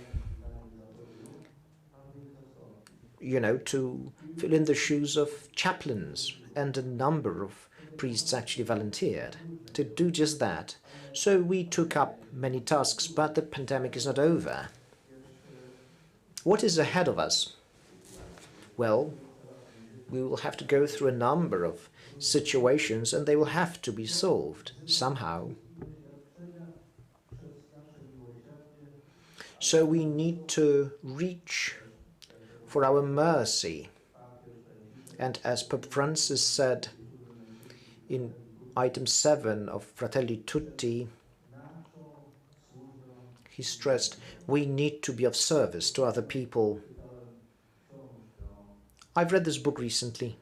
to fill in the shoes of chaplains, and a number of priests actually volunteered to do just that. So we took up many tasks, but the pandemic is not over. What is ahead of us? Well, we will have to go through a number of situations, and they will have to be solved somehow. So we need to reach for our mercy. And as Pope Francis said in item 7 of Fratelli Tutti, he stressed, we need to be of service to other people. I've read this book recently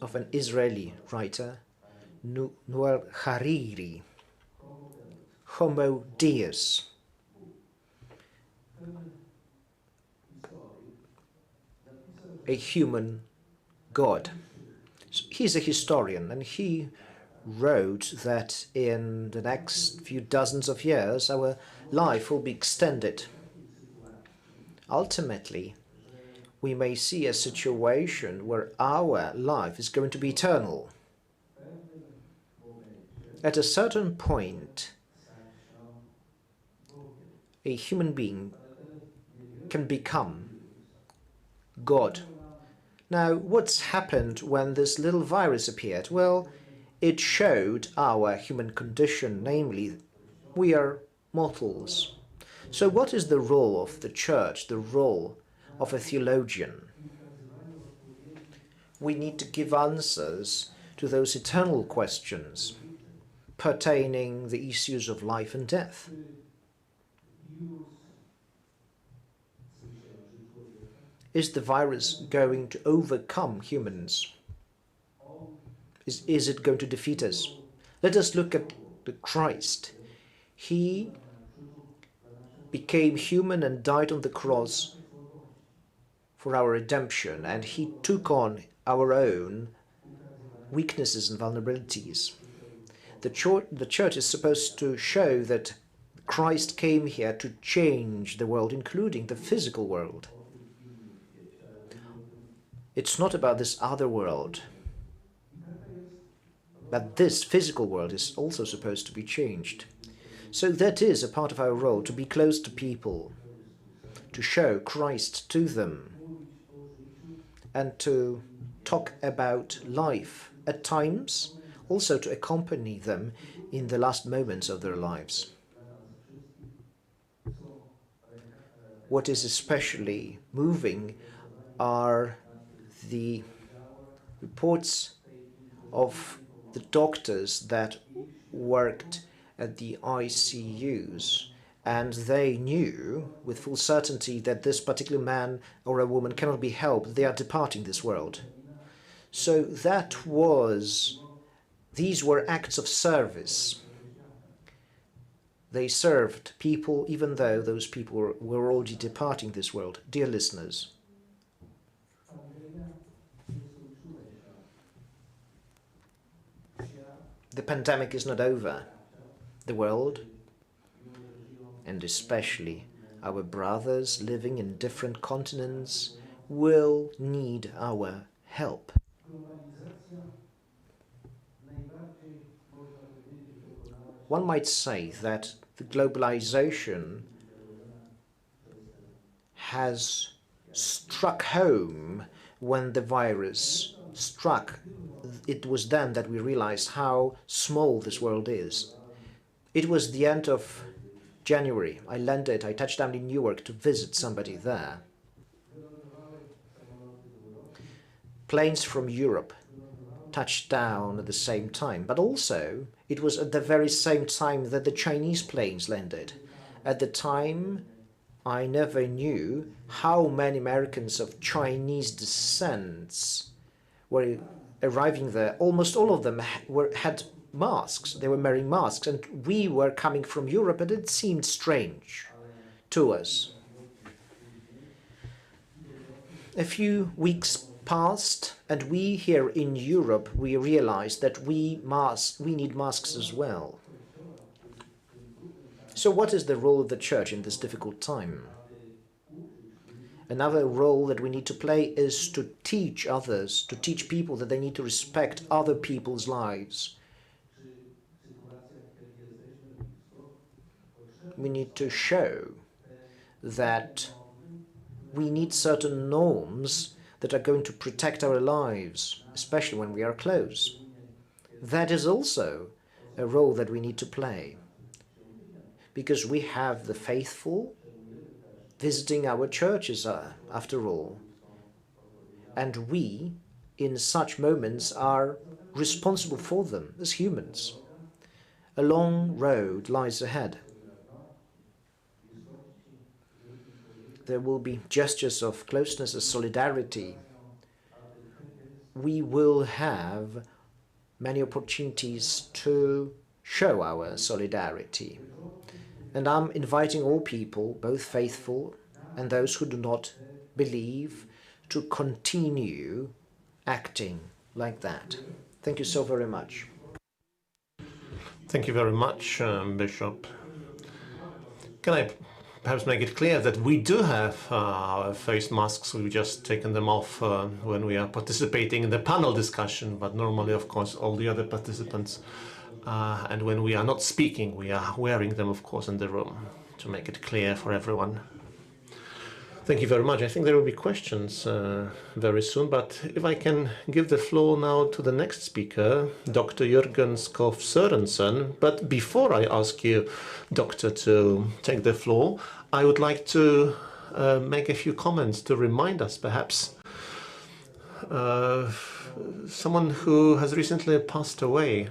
of an Israeli writer, Noel Hariri, Homo Deus. A human God. He's a historian, and he wrote that in the next few dozens of years our life will be extended. Ultimately, we may see a situation where our life is going to be eternal. At a certain point, a human being can become God. Now, what's happened when this little virus appeared? Well, it showed our human condition, namely, we are mortals. So what is the role of the Church, the role of a theologian? We need to give answers to those eternal questions pertaining the issues of life and death. Is the virus going to overcome humans? Is it going to defeat us? Let us look at the Christ. He became human and died on the cross for our redemption, and he took on our own weaknesses and vulnerabilities. The church is supposed to show that Christ came here to change the world, including the physical world. It's not about this other world, but this physical world is also supposed to be changed. So that is a part of our role, to be close to people, to show Christ to them, and to talk about life, at times also to accompany them in the last moments of their lives. What is especially moving are the reports of the doctors that worked at the ICUs, and they knew with full certainty that this particular man or a woman cannot be helped. They are departing this world. So these were acts of service. They served people even though those people were already departing this world. Dear listeners, the pandemic is not over. The world, and especially our brothers living in different continents, will need our help. One might say that the globalization has struck home when the virus struck. It was then that we realized how small this world is. It was the end of January, I touched down in Newark to visit somebody there. Planes from Europe touched down at the same time, but also it was at the very same time that the Chinese planes landed. At the time, I never knew how many Americans of Chinese descent were arriving there. Almost all of them had masks. They were wearing masks, and we were coming from Europe, and it seemed strange to us. A few weeks passed, and we here in Europe, we realized that we need masks as well. So what is the role of the Church in this difficult time? Another role that we need to play is to teach others, to teach people that they need to respect other people's lives. We need to show that we need certain norms that are going to protect our lives, especially when we are close. That is also a role that we need to play, because we have the faithful visiting our churches, after all. And we, in such moments, are responsible for them as humans. A long road lies ahead. There will be gestures of closeness and solidarity. We will have many opportunities to show our solidarity. And I'm inviting all people, both faithful and those who do not believe, to continue acting like that. Thank you so very much. Thank you very much, Bishop. Can I perhaps make it clear that we do have our face masks? We've just taken them off when we are participating in the panel discussion, but normally, of course, all the other participants and when we are not speaking, we are wearing them, of course, in the room, to make it clear for everyone. Thank you very much. I think there will be questions very soon, but if I can give the floor now to the next speaker, Dr. Jürgen Skov-Sørensen. But before I ask you, Doctor, to take the floor, I would like to make a few comments to remind us, perhaps, someone who has recently passed away,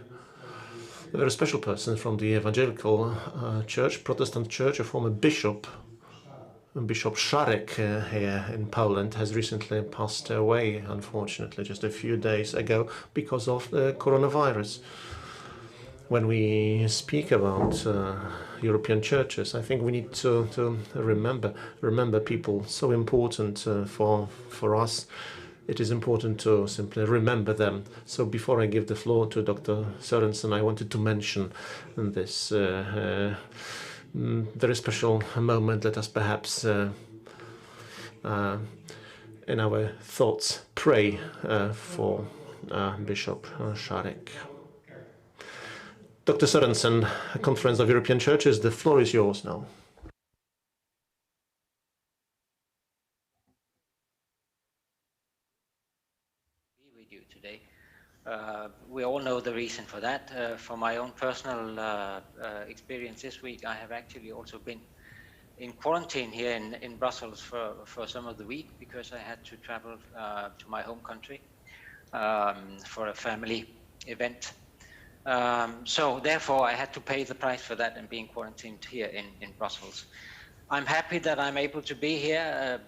a very special person from the Evangelical Church, Protestant Church, a former bishop, Bishop Szarek here in Poland, has recently passed away, unfortunately, just a few days ago because of the coronavirus. When we speak about European churches, I think we need to remember people so important for us. It is important to simply remember them. So before I give the floor to Dr. Sørensen, I wanted to mention this very special moment. Let us perhaps in our thoughts pray for Bishop Szarek. Dr. Sørensen, Conference of European Churches, the floor is yours now. With you today. We all know the reason for that. For my own personal experience this week, I have actually also been in quarantine here in Brussels for some of the week because I had to travel to my home country for a family event. So therefore, I had to pay the price for that and being quarantined here in Brussels. I'm happy that I'm able to be here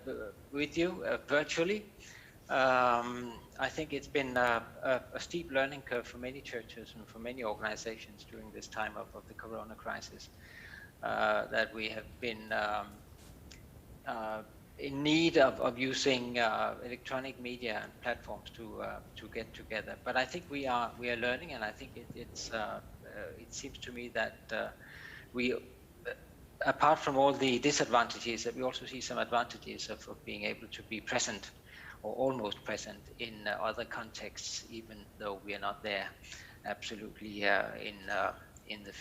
with you virtually. I think it's been a steep learning curve for many churches and for many organizations during this time of the corona crisis, that we have been in need of using electronic media and platforms to get together. But I think we are learning, and I think it seems to me that we, apart from all the disadvantages, that we also see some advantages of being able to be present or almost present in other contexts, even though we are not there absolutely in the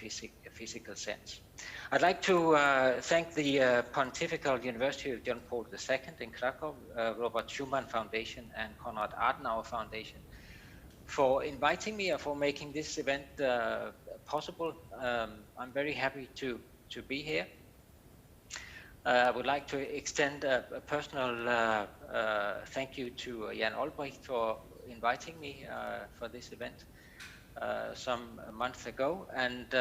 physical sense. I'd like to thank the Pontifical University of John Paul II in Krakow, Robert Schumann Foundation and Konrad Adenauer Foundation for inviting me and for making this event possible. I'm very happy to be here. I would like to extend a personal thank you to Jan Olbrecht for inviting me for this event some months ago. And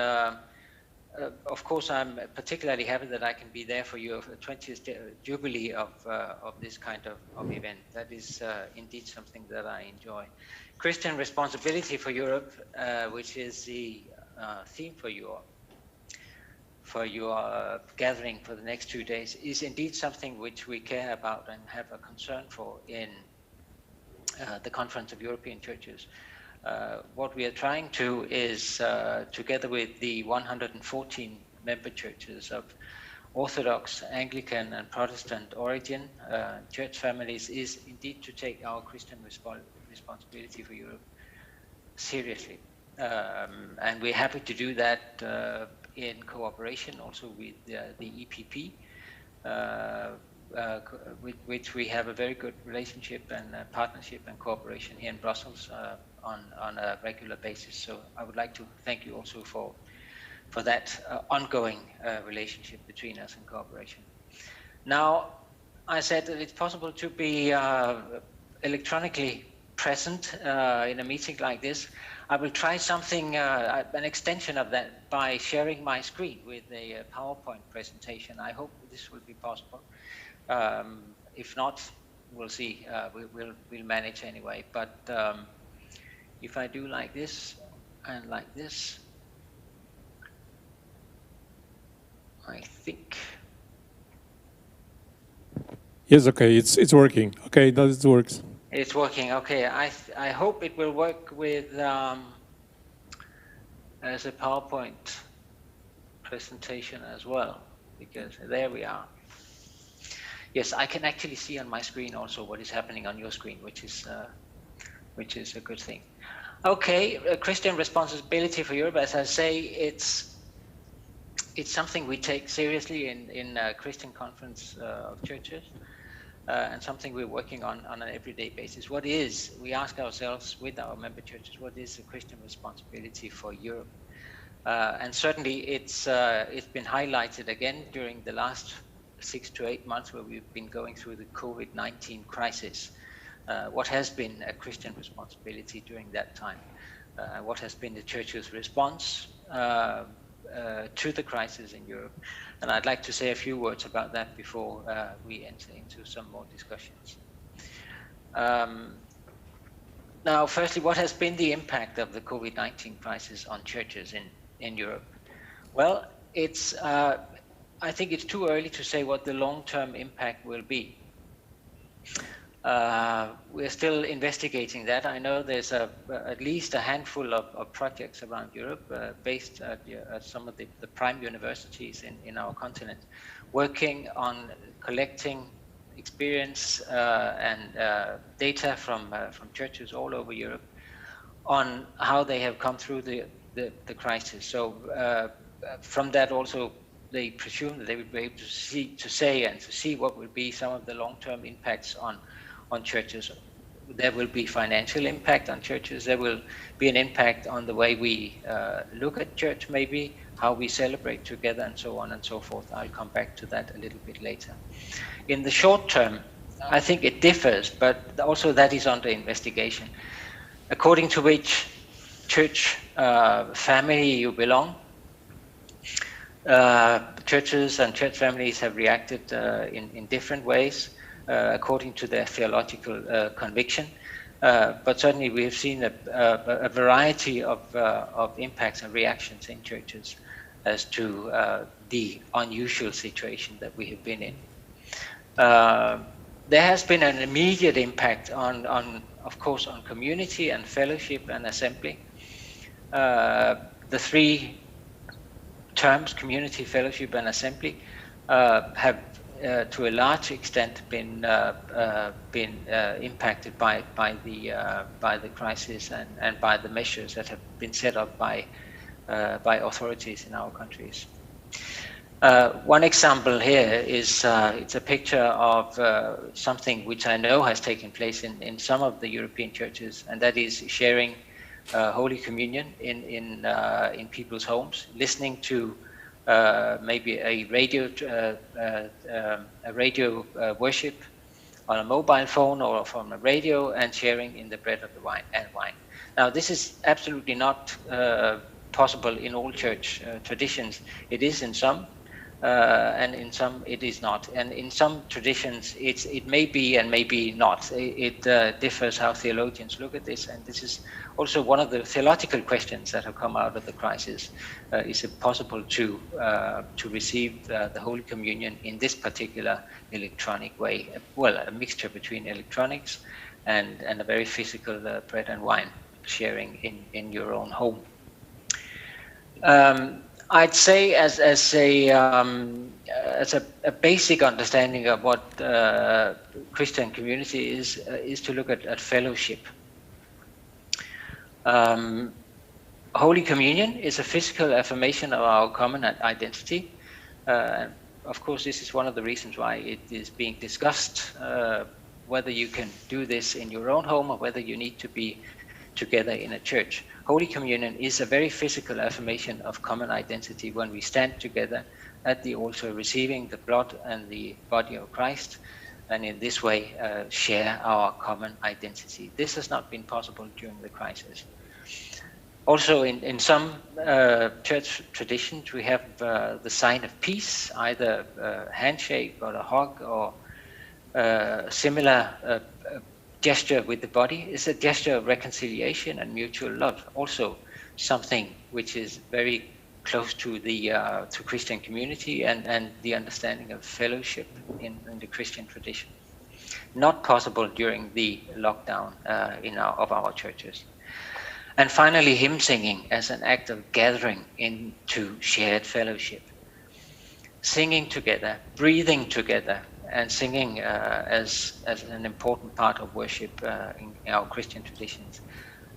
of course, I'm particularly happy that I can be there for your 20th jubilee of this kind of event. That is indeed something that I enjoy. Christian responsibility for Europe, which is the theme for your gathering for the next 2 days, is indeed something which we care about and have a concern for in the Conference of European Churches. What we are trying to is, together with the 114 member churches of Orthodox, Anglican and Protestant origin, church families, is indeed to take our Christian responsibility for Europe seriously. And we're happy to do that in cooperation also with the EPP, with which we have a very good relationship and partnership and cooperation here in Brussels on a regular basis. So I would like to thank you also for that ongoing relationship between us and cooperation. Now, I said that it's possible to be electronically present in a meeting like this. I will try something, an extension of that, by sharing my screen with a PowerPoint presentation. I hope this will be possible. If not, we'll see. We'll manage anyway. But if I do like this and like this, I think. Yes, okay, it's working. Okay, that works. It's working. Okay, I hope it will work with as a PowerPoint presentation as well, because there we are. Yes, I can actually see on my screen also what is happening on your screen, which is a good thing. Okay, Christian responsibility for Europe. As I say, it's something we take seriously in Christian Conference of Churches. And something we're working on an everyday basis. We ask ourselves with our member churches, what is the Christian responsibility for Europe? And certainly it's been highlighted again during the last 6 to 8 months where we've been going through the COVID-19 crisis. What has been a Christian responsibility during that time? What has been the church's response to the crisis in Europe? And I'd like to say a few words about that before we enter into some more discussions. Now, firstly, what has been the impact of the COVID-19 crisis on churches in Europe? Well, I think it's too early to say what the long-term impact will be. We're still investigating that. I know there's at least a handful of projects around Europe based at some of the prime universities in our continent, working on collecting experience and data from churches all over Europe on how they have come through the crisis. So from that also, they presume that they would be able to see what will be some of the long-term impacts on churches. There will be financial impact on churches. There will be an impact on the way we look at church, maybe how we celebrate together, and so on and so forth. I'll come back to that a little bit later. In the short term, I think it differs, but also that is under investigation. According to which church family you belong, churches and church families have reacted in different ways. According to their theological conviction. But certainly we have seen a variety of impacts and reactions in churches as to the unusual situation that we have been in. There has been an immediate impact of course, on community and fellowship and assembly. The three terms, community, fellowship and assembly, have to a large extent been impacted by the crisis and by the measures that have been set up by authorities in our countries. One example here is it's a picture of something which I know has taken place in some of the European churches, and that is sharing Holy Communion in people's homes, listening to maybe a radio worship on a mobile phone or from a radio, and sharing in the bread of the wine. Now, this is absolutely not possible in all church traditions. It is in some, and in some it is not. And in some traditions, it may be and maybe not. It differs how theologians look at this, and this is also one of the theological questions that have come out of the crisis. Is it possible to receive the Holy Communion in this particular electronic way? Well, a mixture between electronics and a very physical bread and wine sharing in your own home. I'd say as a basic understanding of what Christian community is to look at fellowship. Holy Communion is a physical affirmation of our common identity. Of course, this is one of the reasons why it is being discussed, whether you can do this in your own home or whether you need to be together in a church. Holy Communion is a very physical affirmation of common identity when we stand together at the altar, receiving the blood and the body of Christ, and in this way share our common identity. This has not been possible during the crisis. Also, in some church traditions, we have the sign of peace, either a handshake or a hug or similar gesture with the body. Is a gesture of reconciliation and mutual love. Also, something which is very close to the to Christian community and the understanding of fellowship in the Christian tradition. Not possible during the lockdown of our churches. And finally, hymn singing as an act of gathering into shared fellowship. Singing together, breathing together, and singing as an important part of worship in our Christian traditions.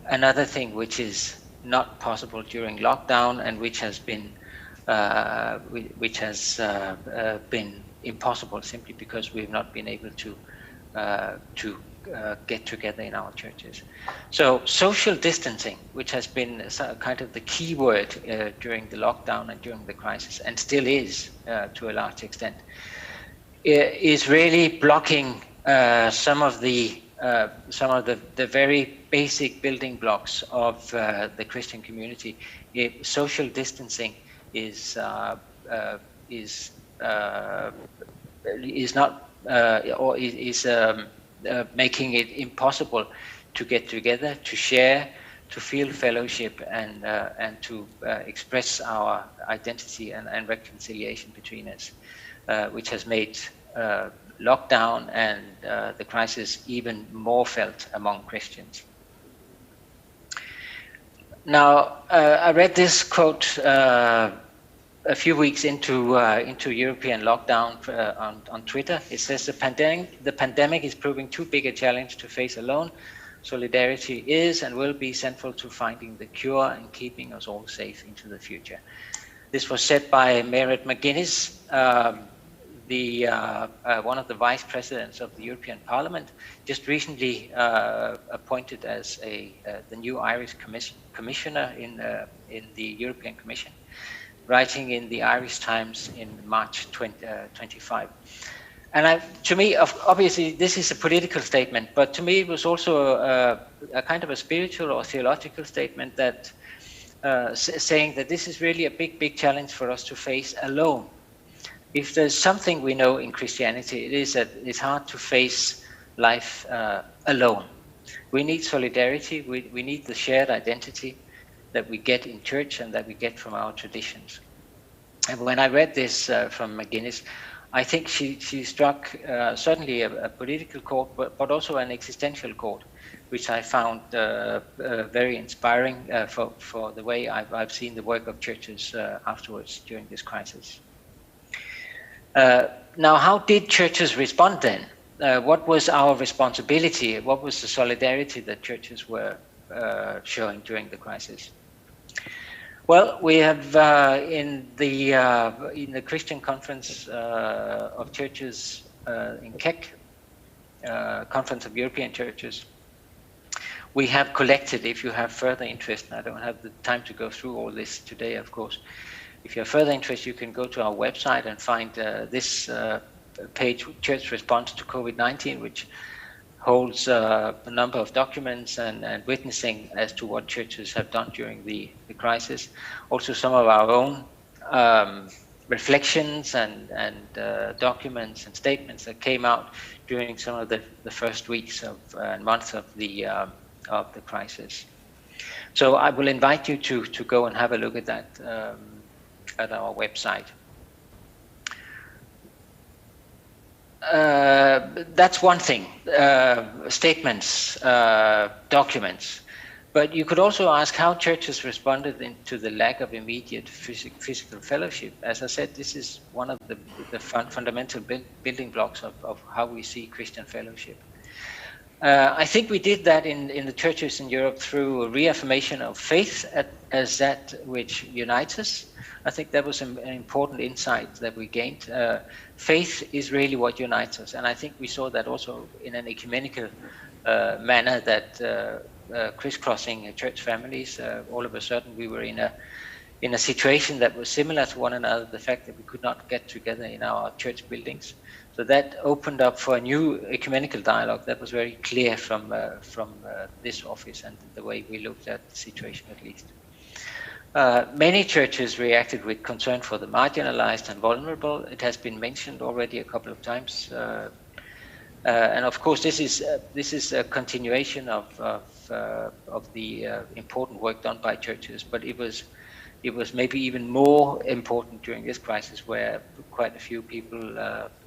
Another thing which is not possible during lockdown and which has been impossible simply because we've not been able to get together in our churches. So social distancing, which has been kind of the key word during the lockdown and during the crisis, and still is to a large extent, is really blocking some of the very basic building blocks of the Christian community. Social distancing is not or is making it impossible to get together, to share, to feel fellowship, and to express our identity and reconciliation between us, which has made lockdown and the crisis even more felt among Christians. Now, I read this quote a few weeks into European lockdown on Twitter. It says, the pandemic is proving too big a challenge to face alone. Solidarity is and will be central to finding the cure and keeping us all safe into the future. This was said by Mairead McGuinness, one of the vice presidents of the European Parliament, just recently appointed as the new Irish commissioner in the European Commission, writing in the Irish Times in March 2025. And to me, obviously, this is a political statement, but to me it was also a kind of a spiritual or theological statement that saying that this is really a big challenge for us to face alone. If there's something we know in Christianity, it is that it's hard to face life alone. We need solidarity, we need the shared identity that we get in church and that we get from our traditions. And when I read this from McGuinness, I think she struck certainly a political chord, but also an existential chord, which I found very inspiring for the way I've seen the work of churches afterwards during this crisis. Now, how did churches respond then? What was our responsibility? What was the solidarity that churches were showing during the crisis? Well, we have in the Christian Conference of Churches in KEC, Conference of European Churches, we have collected, if you have further interest, and I don't have the time to go through all this today, of course, If you're further interested, you can go to our website and find this page, Church Response to COVID-19, which holds a number of documents and witnessing as to what churches have done during the crisis. Also some of our own reflections and documents and statements that came out during some of the first weeks and months of the crisis. So I will invite you to go and have a look at that at our website. That's one thing, statements, documents. But you could also ask how churches responded to the lack of immediate physical fellowship. As I said, this is one of the fundamental building blocks of how we see Christian fellowship. I think we did that in the churches in Europe through a reaffirmation of faith as that which unites us. I think that was an important insight that we gained. Faith is really what unites us, and I think we saw that also in an ecumenical manner, that crisscrossing church families, all of a sudden we were in a situation that was similar to one another, the fact that we could not get together in our church buildings. So that opened up for a new ecumenical dialogue that was very clear from this office and the way we looked at the situation, at least. Many churches reacted with concern for the marginalized and vulnerable. It has been mentioned already a couple of times. And of course, this is a continuation of the important work done by churches, but it was maybe even more important during this crisis, where quite a few people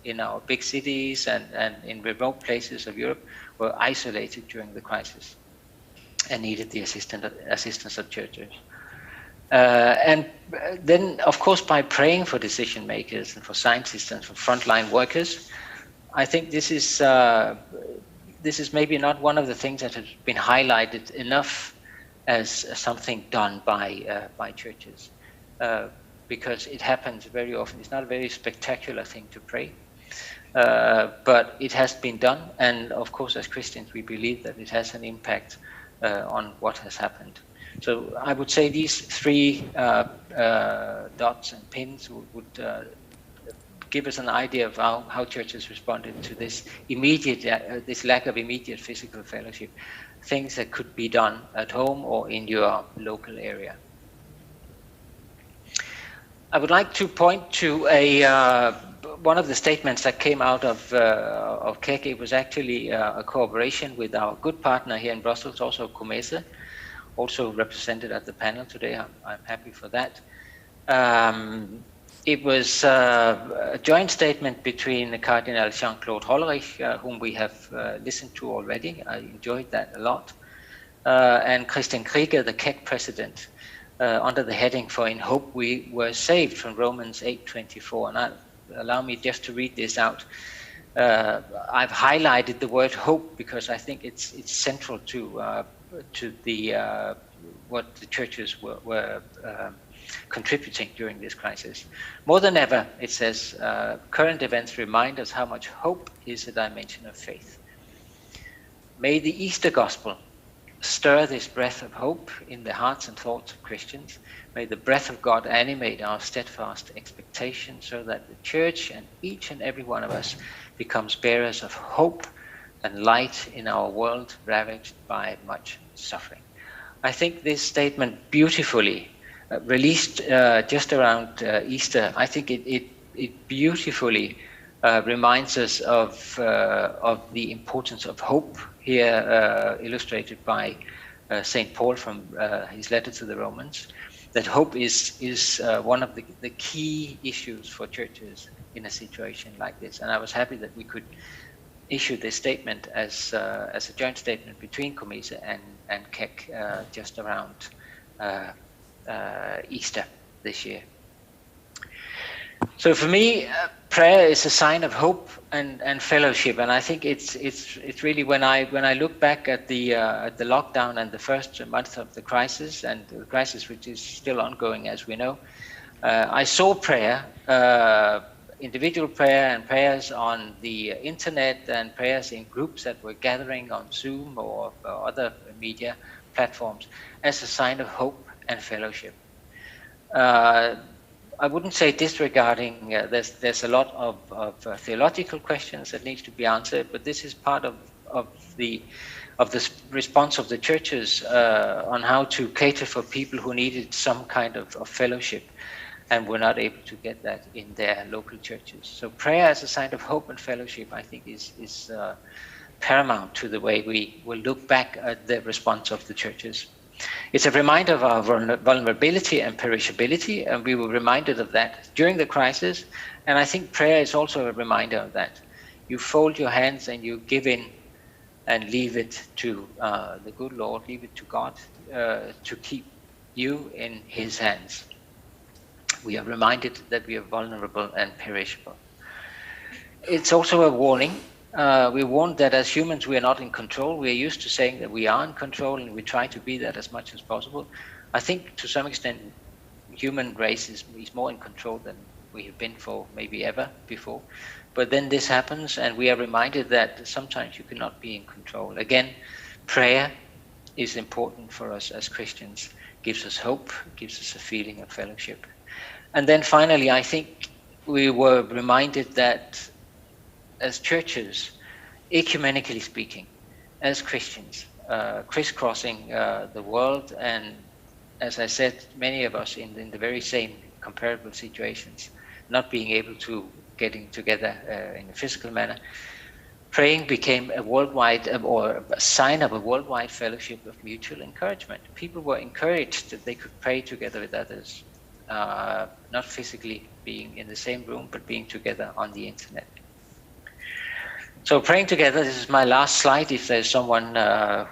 in our big cities and in remote places of Europe were isolated during the crisis and needed the assistance of churches. And then, of course, by praying for decision makers and for scientists and for frontline workers, I think this is maybe not one of the things that has been highlighted enough as something done by churches, because it happens very often. It's not a very spectacular thing to pray, but it has been done, and of course, as Christians, we believe that it has an impact on what has happened. So I would say these three dots and pins would give us an idea of how churches responded to this immediate, this lack of immediate physical fellowship, things that could be done at home or in your local area. I would like to point to one of the statements that came out of KEK. It was actually a cooperation with our good partner here in Brussels, also Comese, also represented at the panel today. I'm happy for that. It was a joint statement between Cardinal Jean-Claude Hollerich, whom we have listened to already. I enjoyed that a lot. And Christian Krieger, the KEK president, under the heading for "In Hope We Were Saved" from Romans 8:24. And allow me just to read this out. I've highlighted the word hope because I think it's central to the what the churches were contributing during this crisis. More than ever, it says, current events remind us how much hope is a dimension of faith. May the Easter Gospel stir this breath of hope in the hearts and thoughts of Christians. May the breath of God animate our steadfast expectation so that the church and each and every one of us becomes bearers of hope and light in our world ravaged by much suffering. I think this statement beautifully released just around Easter, I think it beautifully reminds us of the importance of hope, here illustrated by St. Paul from his letter to the Romans, that hope is one of the key issues for churches in a situation like this. And I was happy that we could issue this statement as a joint statement between Comese and KEK just around Easter this year. So for me, prayer is a sign of hope and fellowship, and I think it's really when I look back at the lockdown and the first month of the crisis, and the crisis which is still ongoing, as we know, I saw prayer, individual prayer and prayers on the internet and prayers in groups that were gathering on Zoom or other media platforms as a sign of hope and fellowship. I wouldn't say disregarding. There's a lot of theological questions that needs to be answered, but this is part of the response of the churches on how to cater for people who needed some kind of fellowship and were not able to get that in their local churches. So prayer as a sign of hope and fellowship, I think, is paramount to the way we will look back at the response of the churches. It's a reminder of our vulnerability and perishability, and we were reminded of that during the crisis. And I think prayer is also a reminder of that. You fold your hands and you give in and leave it to the good Lord, leave it to God to keep you in His hands. We are reminded that we are vulnerable and perishable. It's also a warning. We're warned that as humans we are not in control. We are used to saying that we are in control, and we try to be that as much as possible. I think to some extent human race is more in control than we have been for maybe ever before. But then this happens, and we are reminded that sometimes you cannot be in control. Again, prayer is important for us as Christians. Gives us hope, gives us a feeling of fellowship. And then finally, I think we were reminded that as churches, ecumenically speaking, as Christians, crisscrossing the world, and as I said, many of us in the very same comparable situations, not being able to getting together in a physical manner, praying became a worldwide, or a sign of a worldwide fellowship of mutual encouragement. People were encouraged that they could pray together with others, not physically being in the same room, but being together on the internet. So praying together, this is my last slide, if there's someone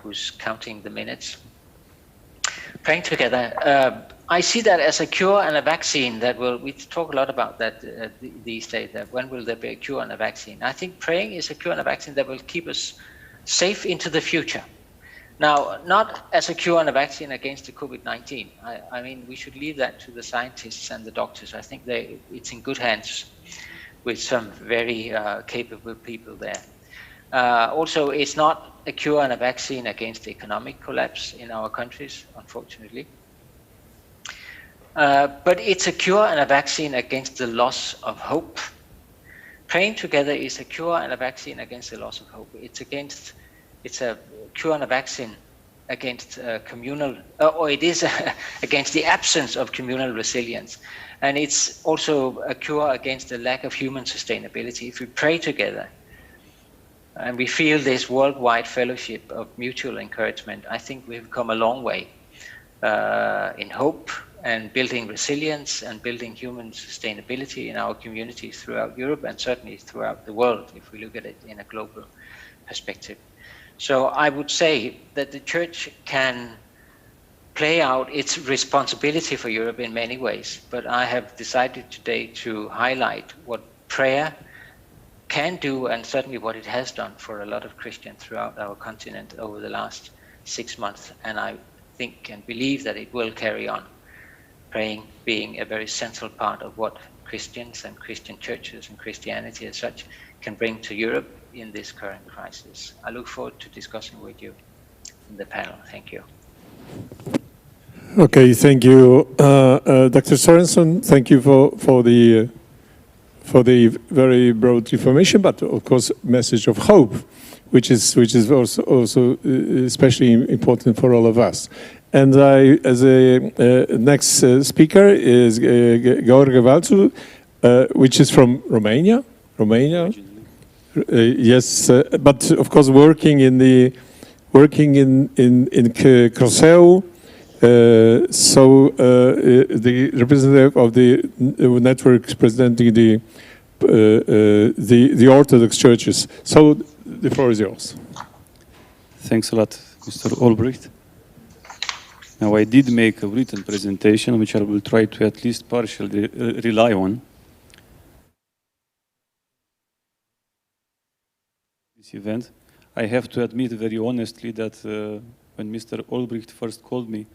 who's counting the minutes. Praying together, I see that as a cure and a vaccine that we talk a lot about that these days, that when will there be a cure and a vaccine? I think praying is a cure and a vaccine that will keep us safe into the future. Now, not as a cure and a vaccine against the COVID-19. I mean, we should leave that to the scientists and the doctors. I think it's in good hands with some very capable people there. Also, it's not a cure and a vaccine against economic collapse in our countries, unfortunately. But it's a cure and a vaccine against the loss of hope. Praying together is a cure and a vaccine against the loss of hope. It's a cure and a vaccine against against the absence of communal resilience. And it's also a cure against the lack of human sustainability. If we pray together and we feel this worldwide fellowship of mutual encouragement, I think we've come a long way in hope and building resilience and building human sustainability in our communities throughout Europe and certainly throughout the world, if we look at it in a global perspective. So I would say that the Church can play out its responsibility for Europe in many ways, but I have decided today to highlight what prayer can do and certainly what it has done for a lot of Christians throughout our continent over the last 6 months, and I think and believe that it will carry on. Praying being a very central part of what Christians and Christian churches and Christianity as such can bring to Europe in this current crisis. I look forward to discussing with you in the panel. Thank you. Okay, thank you, Dr. Sorensen. Thank you for the very broad information, but of course, message of hope, which is also especially important for all of us. And as a next speaker is George Valcu, which is from Romania. Yes, but of course working in Kościół. So the representative of the network is presenting the Orthodox churches. So the floor is yours. Thanks a lot, Mr. Olbricht. Now, I did make a written presentation, which I will try to at least partially rely on. This event, I have to admit very honestly that when Mr. Olbricht first called me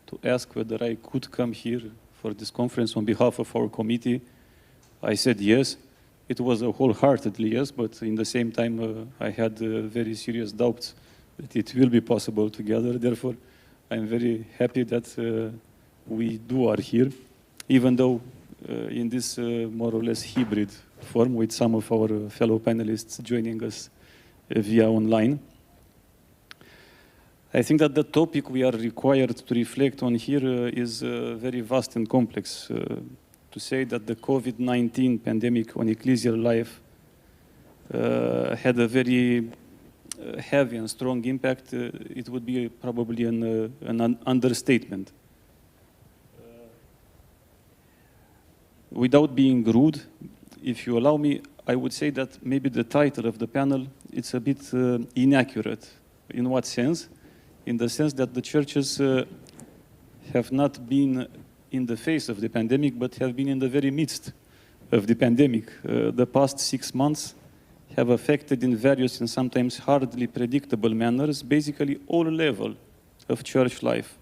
to ask whether I could come here for this conference on behalf of our committee, I said yes. It was a wholeheartedly yes, but in the same time I had very serious doubts that it will be possible together. Therefore, I'm very happy that we are here, even though in this more or less hybrid form with some of our fellow panelists joining us via online. I think that the topic we are required to reflect on here is very vast and complex. To say that the COVID-19 pandemic on ecclesial life had a very heavy and strong impact, it would be probably an understatement. Without being rude, if you allow me, I would say that maybe the title of the panel, it's a bit inaccurate. In what sense? In the sense that the churches have not been in the face of the pandemic, but have been in the very midst of the pandemic. The past 6 months have affected in various and sometimes hardly predictable manners basically all levels of church life,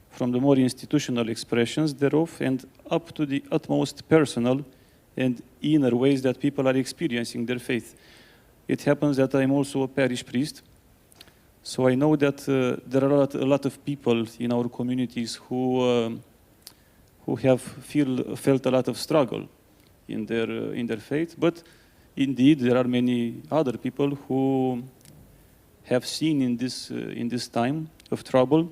from the more institutional expressions thereof and up to the utmost personal and inner ways that people are experiencing their faith. It happens that I'm also a parish priest, so I know that there are a lot of people in our communities who have felt a lot of struggle in their faith, but indeed there are many other people who have seen in this time of trouble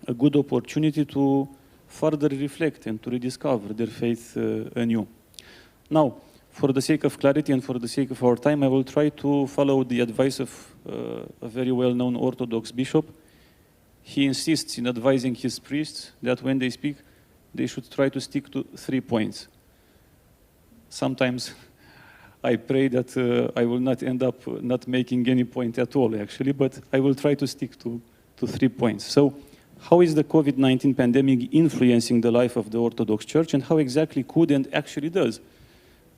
a good opportunity to further reflect and to rediscover their faith anew. Now, for the sake of clarity and for the sake of our time, I will try to follow the advice of a very well-known Orthodox bishop. He insists in advising his priests that when they speak, they should try to stick to 3 points. Sometimes I pray that I will not end up not making any point at all, actually, but I will try to stick to 3 points. So, how is the COVID-19 pandemic influencing the life of the Orthodox Church, and how exactly could and actually does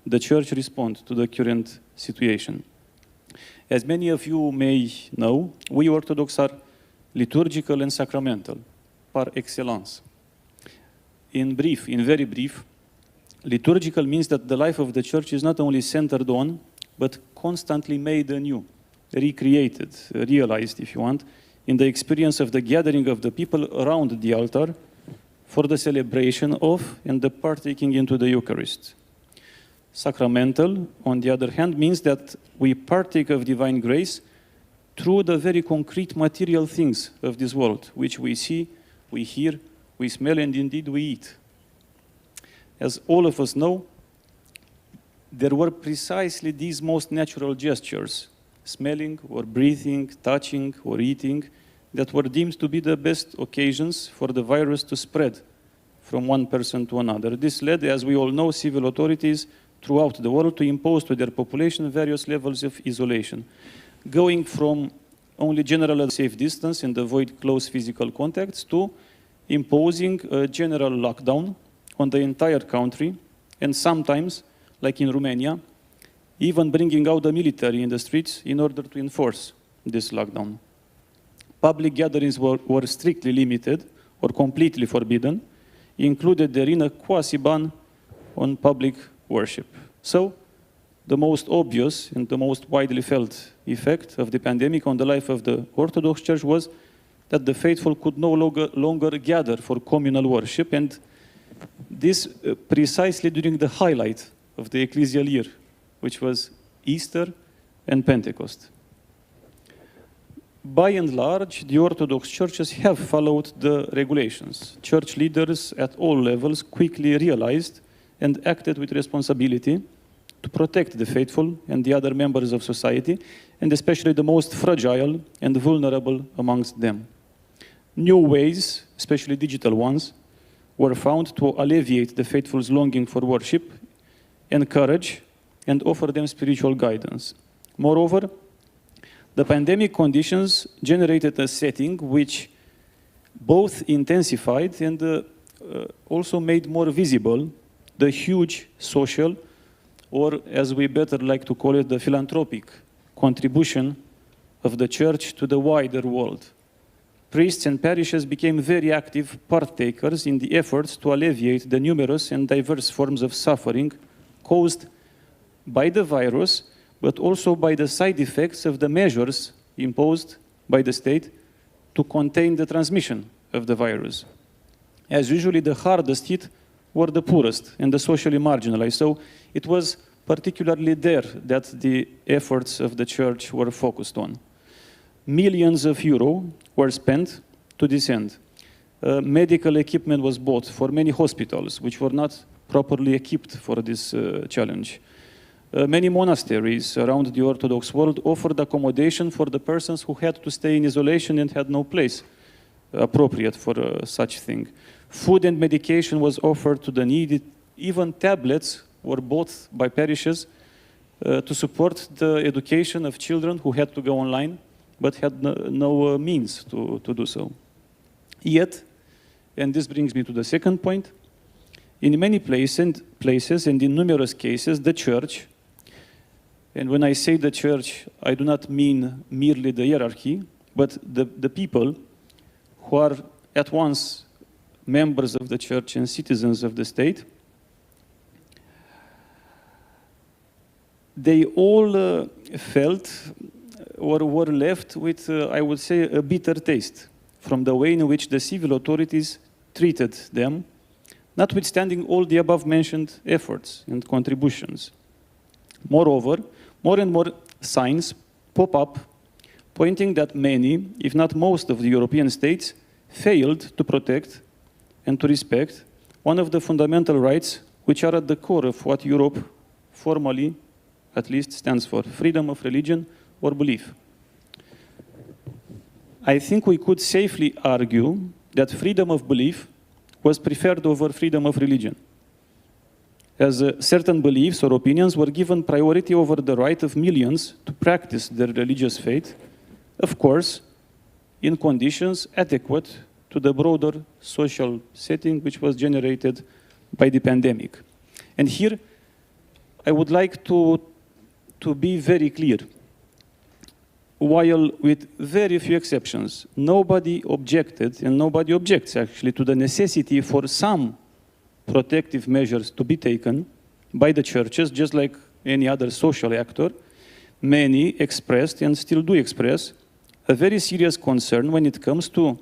the Church respond to the current situation? As many of you may know, we Orthodox are liturgical and sacramental, par excellence. In very brief, liturgical means that the life of the Church is not only centered on, but constantly made anew, recreated, realized, if you want, in the experience of the gathering of the people around the altar for the celebration of and the partaking into the Eucharist. Sacramental, on the other hand, means that we partake of divine grace through the very concrete material things of this world, which we see, we hear, we smell, and indeed we eat. As all of us know, there were precisely these most natural gestures, smelling or breathing, touching or eating, that were deemed to be the best occasions for the virus to spread from one person to another. This led, as we all know, civil authorities throughout the world to impose to their population various levels of isolation, going from only general safe distance and avoid close physical contacts to imposing a general lockdown on the entire country, and sometimes, like in Romania, even bringing out the military in the streets in order to enforce this lockdown. Public gatherings were strictly limited or completely forbidden, included therein a quasi-ban on public worship. So, the most obvious and the most widely felt effect of the pandemic on the life of the Orthodox Church was that the faithful could no longer gather for communal worship, and this precisely during the highlight of the ecclesial year, which was Easter and Pentecost. By and large, the Orthodox churches have followed the regulations. Church leaders at all levels quickly realized and acted with responsibility to protect the faithful and the other members of society, and especially the most fragile and vulnerable amongst them. New ways, especially digital ones, were found to alleviate the faithful's longing for worship, encourage, and offer them spiritual guidance. Moreover, the pandemic conditions generated a setting which both intensified and also made more visible the huge social, or as we better like to call it, the philanthropic contribution of the Church to the wider world. Priests and parishes became very active partakers in the efforts to alleviate the numerous and diverse forms of suffering caused by the virus, but also by the side effects of the measures imposed by the state to contain the transmission of the virus. As usually, the hardest hit were the poorest and the socially marginalized. So it was particularly there that the efforts of the church were focused on. Millions of euros were spent to this end. Medical equipment was bought for many hospitals, which were not properly equipped for this challenge. Many monasteries around the Orthodox world offered accommodation for the persons who had to stay in isolation and had no place appropriate for such thing. Food and medication was offered to the needy. Even tablets were bought by parishes to support the education of children who had to go online but had no means to do so. Yet, and this brings me to the second point, in many places and in numerous cases, the church, and when I say the church, I do not mean merely the hierarchy, but the people who are at once members of the church and citizens of the state, they all felt or were left with, I would say, a bitter taste from the way in which the civil authorities treated them, notwithstanding all the above-mentioned efforts and contributions. Moreover, more and more signs pop up pointing that many, if not most, of the European states failed to protect and to respect one of the fundamental rights which are at the core of what Europe formally, at least, stands for: freedom of religion or belief. I think we could safely argue that freedom of belief was preferred over freedom of religion, as certain beliefs or opinions were given priority over the right of millions to practice their religious faith, of course, in conditions adequate to the broader social setting which was generated by the pandemic. And here, I would like to be very clear. While with very few exceptions, nobody objected, and nobody objects actually, to the necessity for some protective measures to be taken by the churches, just like any other social actor, many expressed and still do express a very serious concern when it comes to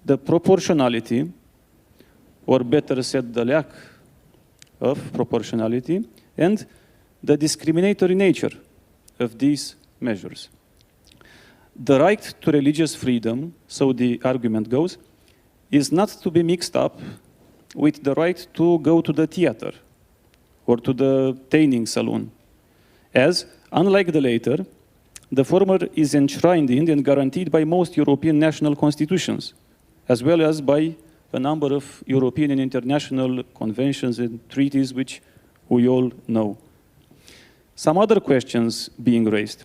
the proportionality, or better said, the lack of proportionality, and the discriminatory nature of these measures. The right to religious freedom, so the argument goes, is not to be mixed up with the right to go to the theater or to the tanning salon, as, unlike the latter, the former is enshrined in and guaranteed by most European national constitutions, as well as by a number of European and international conventions and treaties which we all know. Some other questions being raised.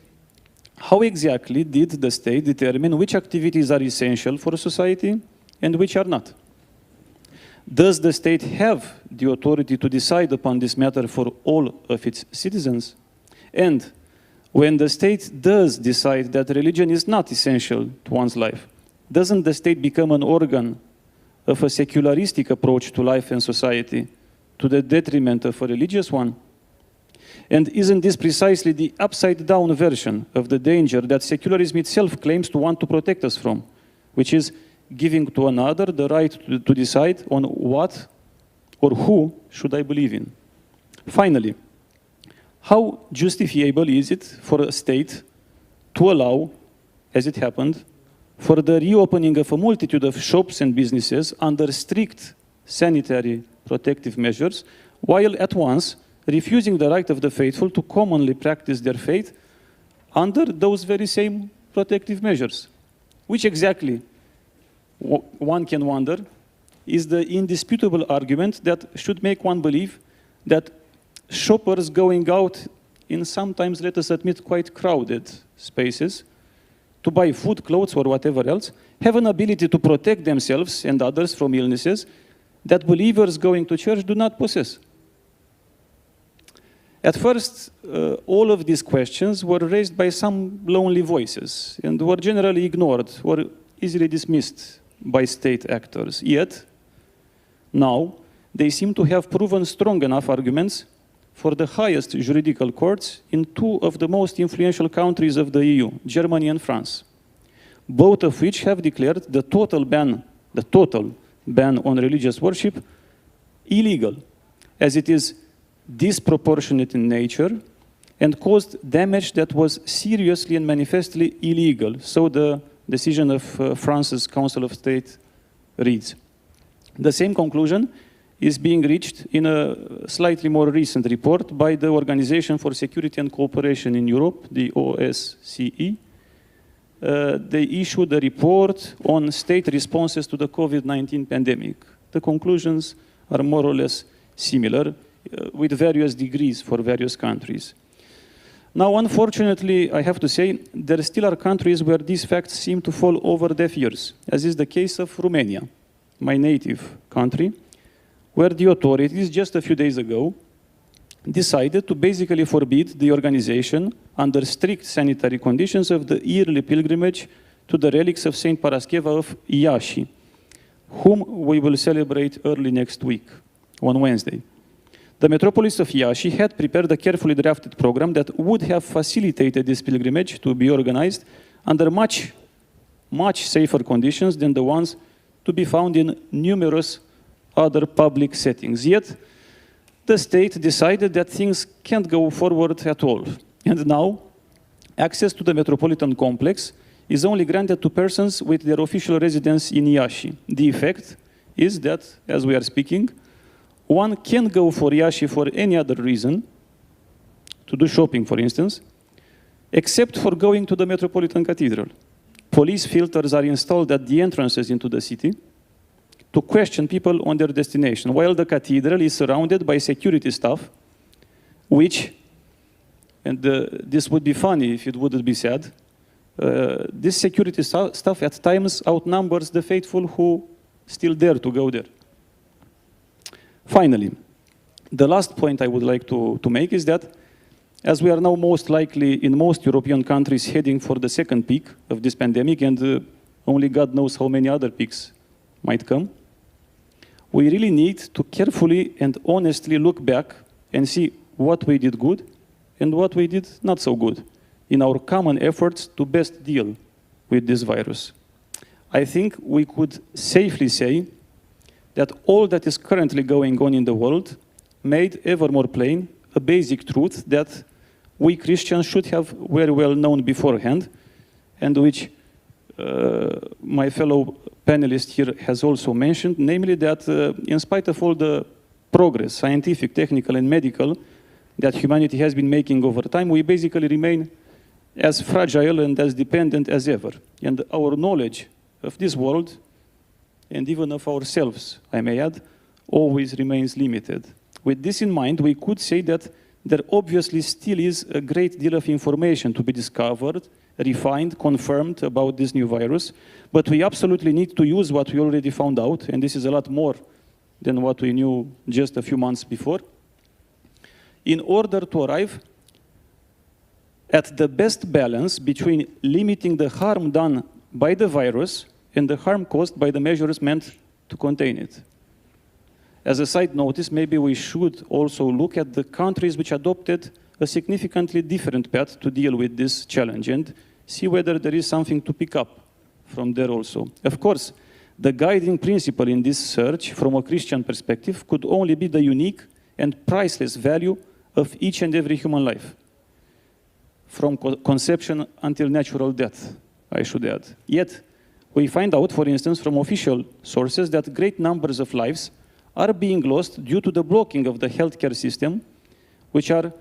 How exactly did the state determine which activities are essential for society and which are not? Does the state have the authority to decide upon this matter for all of its citizens? And when the state does decide that religion is not essential to one's life, doesn't the state become an organ of a secularistic approach to life and society to the detriment of a religious one? And isn't this precisely the upside-down version of the danger that secularism itself claims to want to protect us from, which is giving to another the right to decide on what or who should I believe in? Finally, how justifiable is it for a state to allow, as it happened, for the reopening of a multitude of shops and businesses under strict sanitary protective measures, while at once refusing the right of the faithful to commonly practice their faith under those very same protective measures? Which exactly, one can wonder, is the indisputable argument that should make one believe that shoppers going out in sometimes, let us admit, quite crowded spaces to buy food, clothes, or whatever else, have an ability to protect themselves and others from illnesses that believers going to church do not possess. At first, all of these questions were raised by some lonely voices and were generally ignored or easily dismissed by state actors. Yet, now, they seem to have proven strong enough arguments for the highest juridical courts in two of the most influential countries of the EU, Germany and France, both of which have declared the total ban on religious worship illegal, as it is disproportionate in nature and caused damage that was seriously and manifestly illegal. So the decision of France's Council of State reads. The same conclusion is being reached in a slightly more recent report by the Organization for Security and Cooperation in Europe, the OSCE. They issued a report on state responses to the COVID-19 pandemic. The conclusions are more or less similar, with various degrees for various countries. Now, unfortunately, I have to say, there still are countries where these facts seem to fall over deaf ears, as is the case of Romania, my native country, where the authorities just a few days ago decided to basically forbid the organization under strict sanitary conditions of the yearly pilgrimage to the relics of Saint Paraskeva of Iași, whom we will celebrate early next week, on Wednesday. The metropolis of Iași had prepared a carefully drafted program that would have facilitated this pilgrimage to be organized under much safer conditions than the ones to be found in numerous other public settings. Yet, the state decided that things can't go forward at all. And now, access to the metropolitan complex is only granted to persons with their official residence in Iași. The effect is that, as we are speaking, one can't go for Iași for any other reason, to do shopping, for instance, except for going to the Metropolitan Cathedral. Police filters are installed at the entrances into the city to question people on their destination, while the cathedral is surrounded by security staff, which, and this would be funny if it wouldn't be said, this security staff at times outnumbers the faithful who still dare to go there. Finally, the last point I would like to make is that, as we are now most likely in most European countries heading for the second peak of this pandemic, and only God knows how many other peaks might come, we really need to carefully and honestly look back and see what we did good and what we did not so good in our common efforts to best deal with this virus. I think we could safely say that all that is currently going on in the world made ever more plain a basic truth that we Christians should have very well known beforehand, and which my fellow panelist here has also mentioned, namely that in spite of all the progress, scientific, technical, and medical, that humanity has been making over time, we basically remain as fragile and as dependent as ever. And our knowledge of this world, and even of ourselves, I may add, always remains limited. With this in mind, we could say that there obviously still is a great deal of information to be discovered, refined, confirmed about this new virus, but we absolutely need to use what we already found out, and this is a lot more than what we knew just a few months before, in order to arrive at the best balance between limiting the harm done by the virus and the harm caused by the measures meant to contain it. As a side notice, maybe we should also look at the countries which adopted a significantly different path to deal with this challenge and see whether there is something to pick up from there also. Of course, the guiding principle in this search from a Christian perspective could only be the unique and priceless value of each and every human life, from conception until natural death, I should add. Yet, we find out, for instance, from official sources that great numbers of lives are being lost due to the blocking of the healthcare system, which are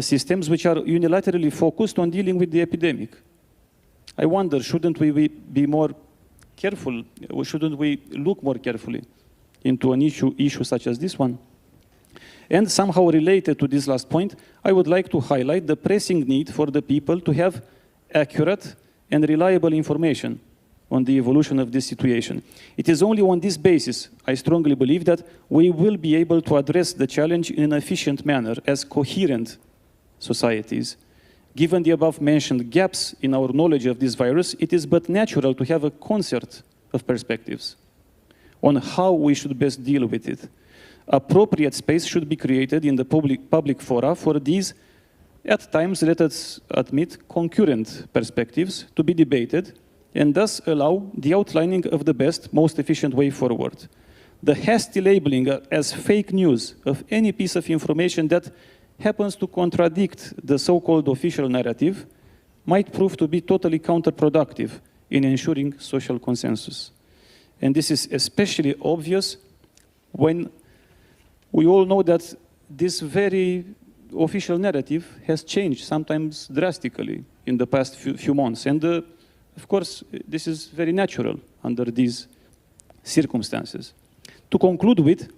systems which are unilaterally focused on dealing with the epidemic. I wonder, shouldn't we be more careful, or shouldn't we look more carefully into an issue such as this one? And somehow related to this last point, I would like to highlight the pressing need for the people to have accurate and reliable information on the evolution of this situation. It is only on this basis, I strongly believe, that we will be able to address the challenge in an efficient manner as coherent societies. Given the above-mentioned gaps in our knowledge of this virus, it is but natural to have a concert of perspectives on how we should best deal with it. Appropriate space should be created in the public fora for these, at times, let us admit, concurrent perspectives to be debated, and thus allow the outlining of the best, most efficient way forward. the hasty labeling as fake news of any piece of information that happens to contradict the so-called official narrative might prove to be totally counterproductive in ensuring social consensus. And this is especially obvious when we all know that this very official narrative has changed, sometimes drastically, in the past few months. And of course, this is very natural under these circumstances. To conclude with,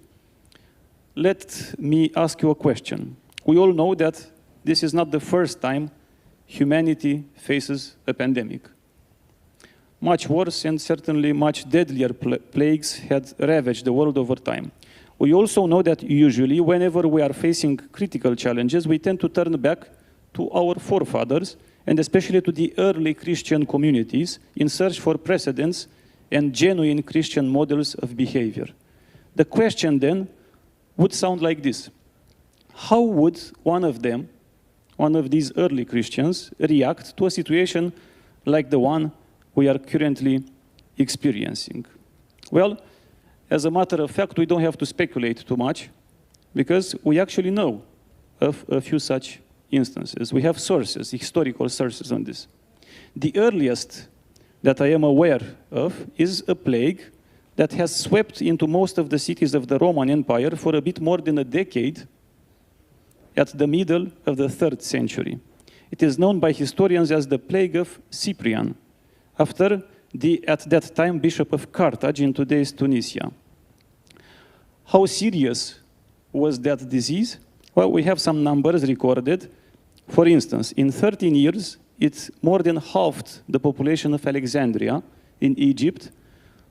let me ask you a question. We all know that this is not the first time humanity faces a pandemic. Much worse and certainly much deadlier plagues had ravaged the world over time. We also know that usually, whenever we are facing critical challenges, we tend to turn back to our forefathers, and especially to the early Christian communities, in search for precedents and genuine Christian models of behavior. The question then would sound like this. How would one of these early Christians, react to a situation like the one we are currently experiencing? Well, as a matter of fact, we don't have to speculate too much, because we actually know of a few such instances. We have sources, historical sources on this. The earliest that I am aware of is a plague that has swept into most of the cities of the Roman Empire for a bit more than a decade at the middle of the 3rd century. It is known by historians as the Plague of Cyprian, after the, at that time, Bishop of Carthage in today's Tunisia. How serious was that disease? Well, we have some numbers recorded. For instance, in 13 years, it more than halved the population of Alexandria in Egypt,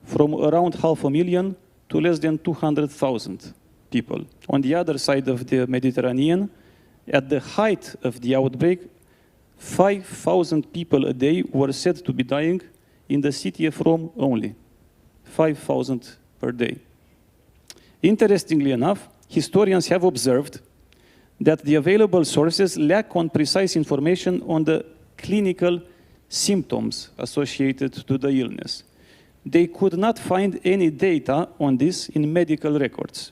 from around 500,000 to less than 200,000 people. On the other side of the Mediterranean, at the height of the outbreak, 5,000 people a day were said to be dying in the city of Rome only. 5,000 per day. Interestingly enough, historians have observed that the available sources lack on precise information on the clinical symptoms associated to the illness. They could not find any data on this in medical records.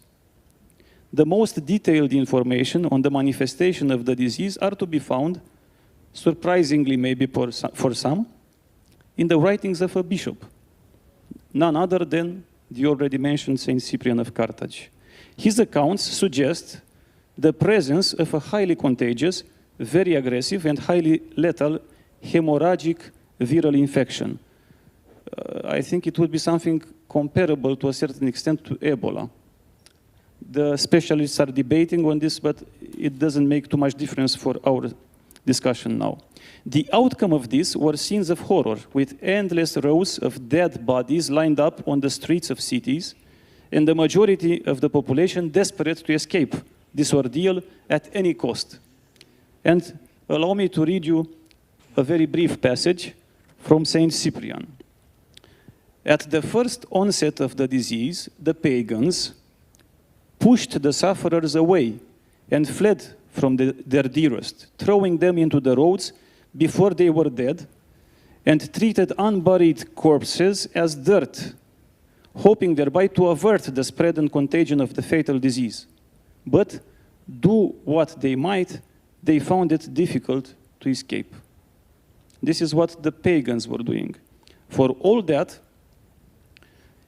The most detailed information on the manifestation of the disease are to be found, surprisingly maybe for some, in the writings of a bishop, none other than the already mentioned Saint Cyprian of Carthage. His accounts suggest the presence of a highly contagious, very aggressive, and highly lethal hemorrhagic viral infection. I think it would be something comparable to a certain extent to Ebola. The specialists are debating on this, but it doesn't make too much difference for our discussion now. The outcome of this were scenes of horror, with endless rows of dead bodies lined up on the streets of cities, and the majority of the population desperate to escape this ordeal at any cost. And allow me to read you a very brief passage from Saint Cyprian. At the first onset of the disease, the pagans pushed the sufferers away and fled from their dearest, throwing them into the roads before they were dead, and treated unburied corpses as dirt, hoping thereby to avert the spread and contagion of the fatal disease. But do what they might, they found it difficult to escape. This is what the pagans were doing. For all that,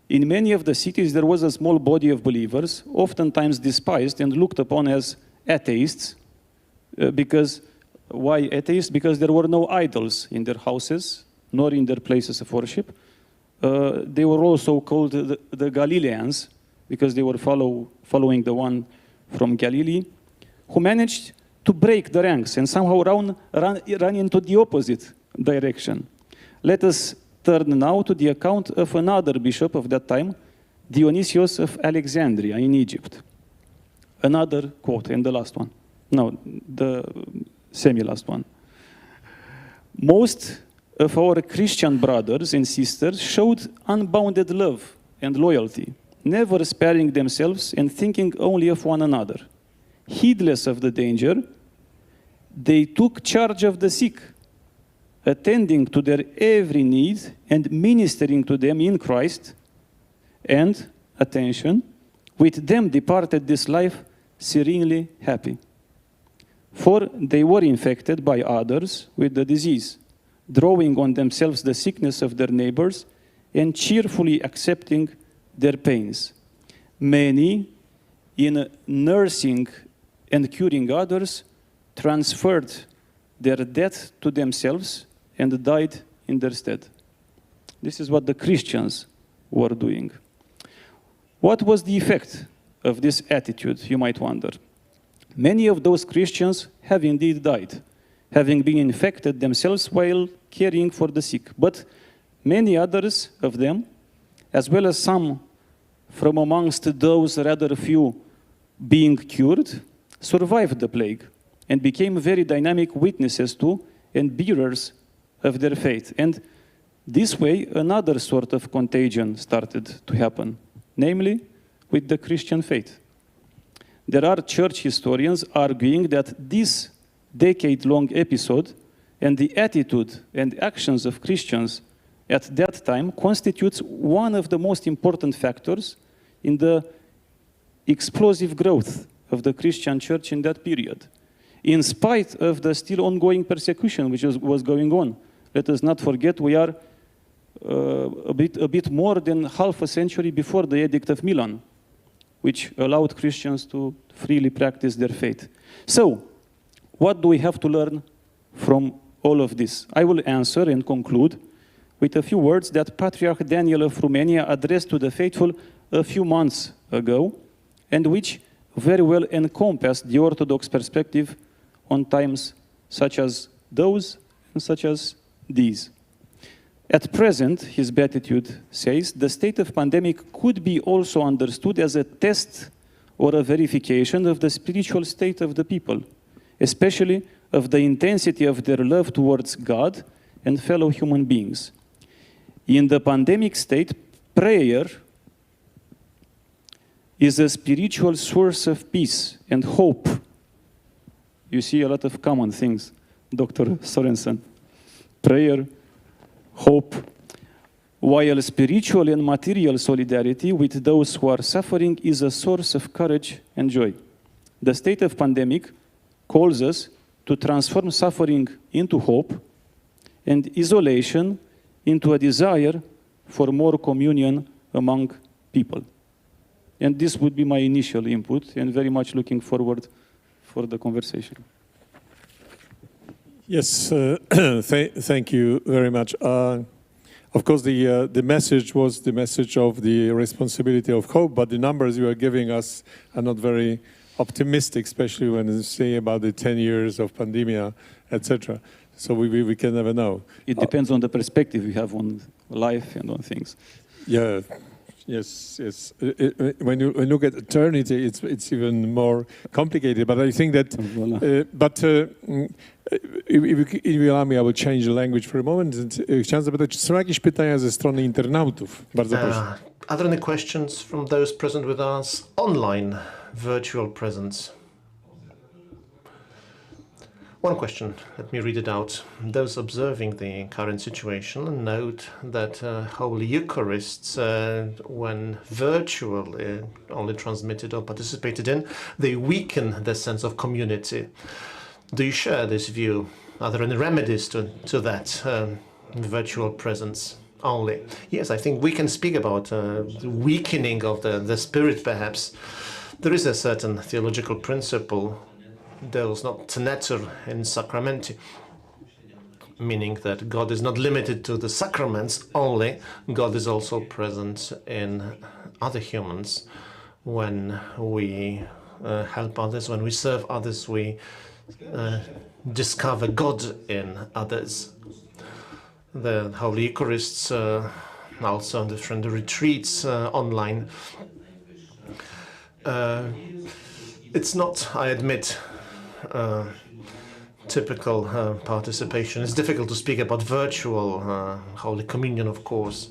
in many of the cities there was a small body of believers, oftentimes despised and looked upon as atheists. Why atheists? Because there were no idols in their houses, nor in their places of worship. They were also called the Galileans, because they were following the one from Galilee, who managed to break the ranks and somehow run into the opposite direction. Let us turn now to the account of another bishop of that time, Dionysius of Alexandria in Egypt. Another quote, and the last one. No, the semi-last one. Most of our Christian brothers and sisters showed unbounded love and loyalty, never sparing themselves and thinking only of one another. Heedless of the danger, they took charge of the sick, attending to their every need and ministering to them in Christ, and attention, with them departed this life serenely happy. For they were infected by others with the disease, drawing on themselves the sickness of their neighbors and cheerfully accepting their pains. Many, in nursing and curing others, transferred their death to themselves and died in their stead. This is what the Christians were doing. What was the effect of this attitude, you might wonder? Many of those Christians have indeed died, having been infected themselves while caring for the sick. But many others of them, as well as some from amongst those rather few being cured, survived the plague and became very dynamic witnesses to and bearers of their faith. And this way, another sort of contagion started to happen, namely with the Christian faith. There are church historians arguing that this decade-long episode and the attitude and actions of Christians at that time constitutes one of the most important factors in the explosive growth of the Christian church in that period, in spite of the still ongoing persecution which was going on. Let us not forget we are a bit more than half a century before the Edict of Milan, which allowed Christians to freely practice their faith. So, what do we have to learn from all of this? I will answer and conclude with a few words that Patriarch Daniel of Romania addressed to the faithful a few months ago, and which very well encompassed the Orthodox perspective on times such as those and such as these. At present, his beatitude says, the state of pandemic could be also understood as a test or a verification of the spiritual state of the people, especially of the intensity of their love towards God and fellow human beings. In the pandemic state, prayer is a spiritual source of peace and hope. You see a lot of common things, Dr. Sorensen. Prayer, hope, while spiritual and material solidarity with those who are suffering is a source of courage and joy. The state of pandemic calls us to transform suffering into hope and isolation into a desire for more communion among people. And this would be my initial input, and very much looking forward for the conversation. Yes, thank you very much. Of course, the message was the message of the responsibility of hope, but the numbers you are giving us are not very optimistic, especially when you say about the 10 years of pandemia, etc. So we can never know. It depends on the perspective you have on life and on things. Yeah. Yes, yes. When you look at eternity, it's even more complicated. But I think that, if you allow me, I will change the language for a moment. Chciałem zapytać, czy są jakieś pytania ze strony internautów? Bardzo proszę. Are there any questions from those present with us online, virtual presence? One question, let me read it out. Those observing the current situation note that Holy Eucharists, when virtual, only transmitted or participated in, they weaken the sense of community. Do you share this view? Are there any remedies to that virtual presence only? Yes, I think we can speak about the weakening of the spirit, perhaps. There is a certain theological principle, Deus not tenetur in sacramenti, meaning that God is not limited to the sacraments only. God is also present in other humans. When we help others, when we serve others, we discover God in others. The Holy Eucharists, also on different retreats online. It's not, I admit, typical participation. It's difficult to speak about virtual Holy Communion, of course.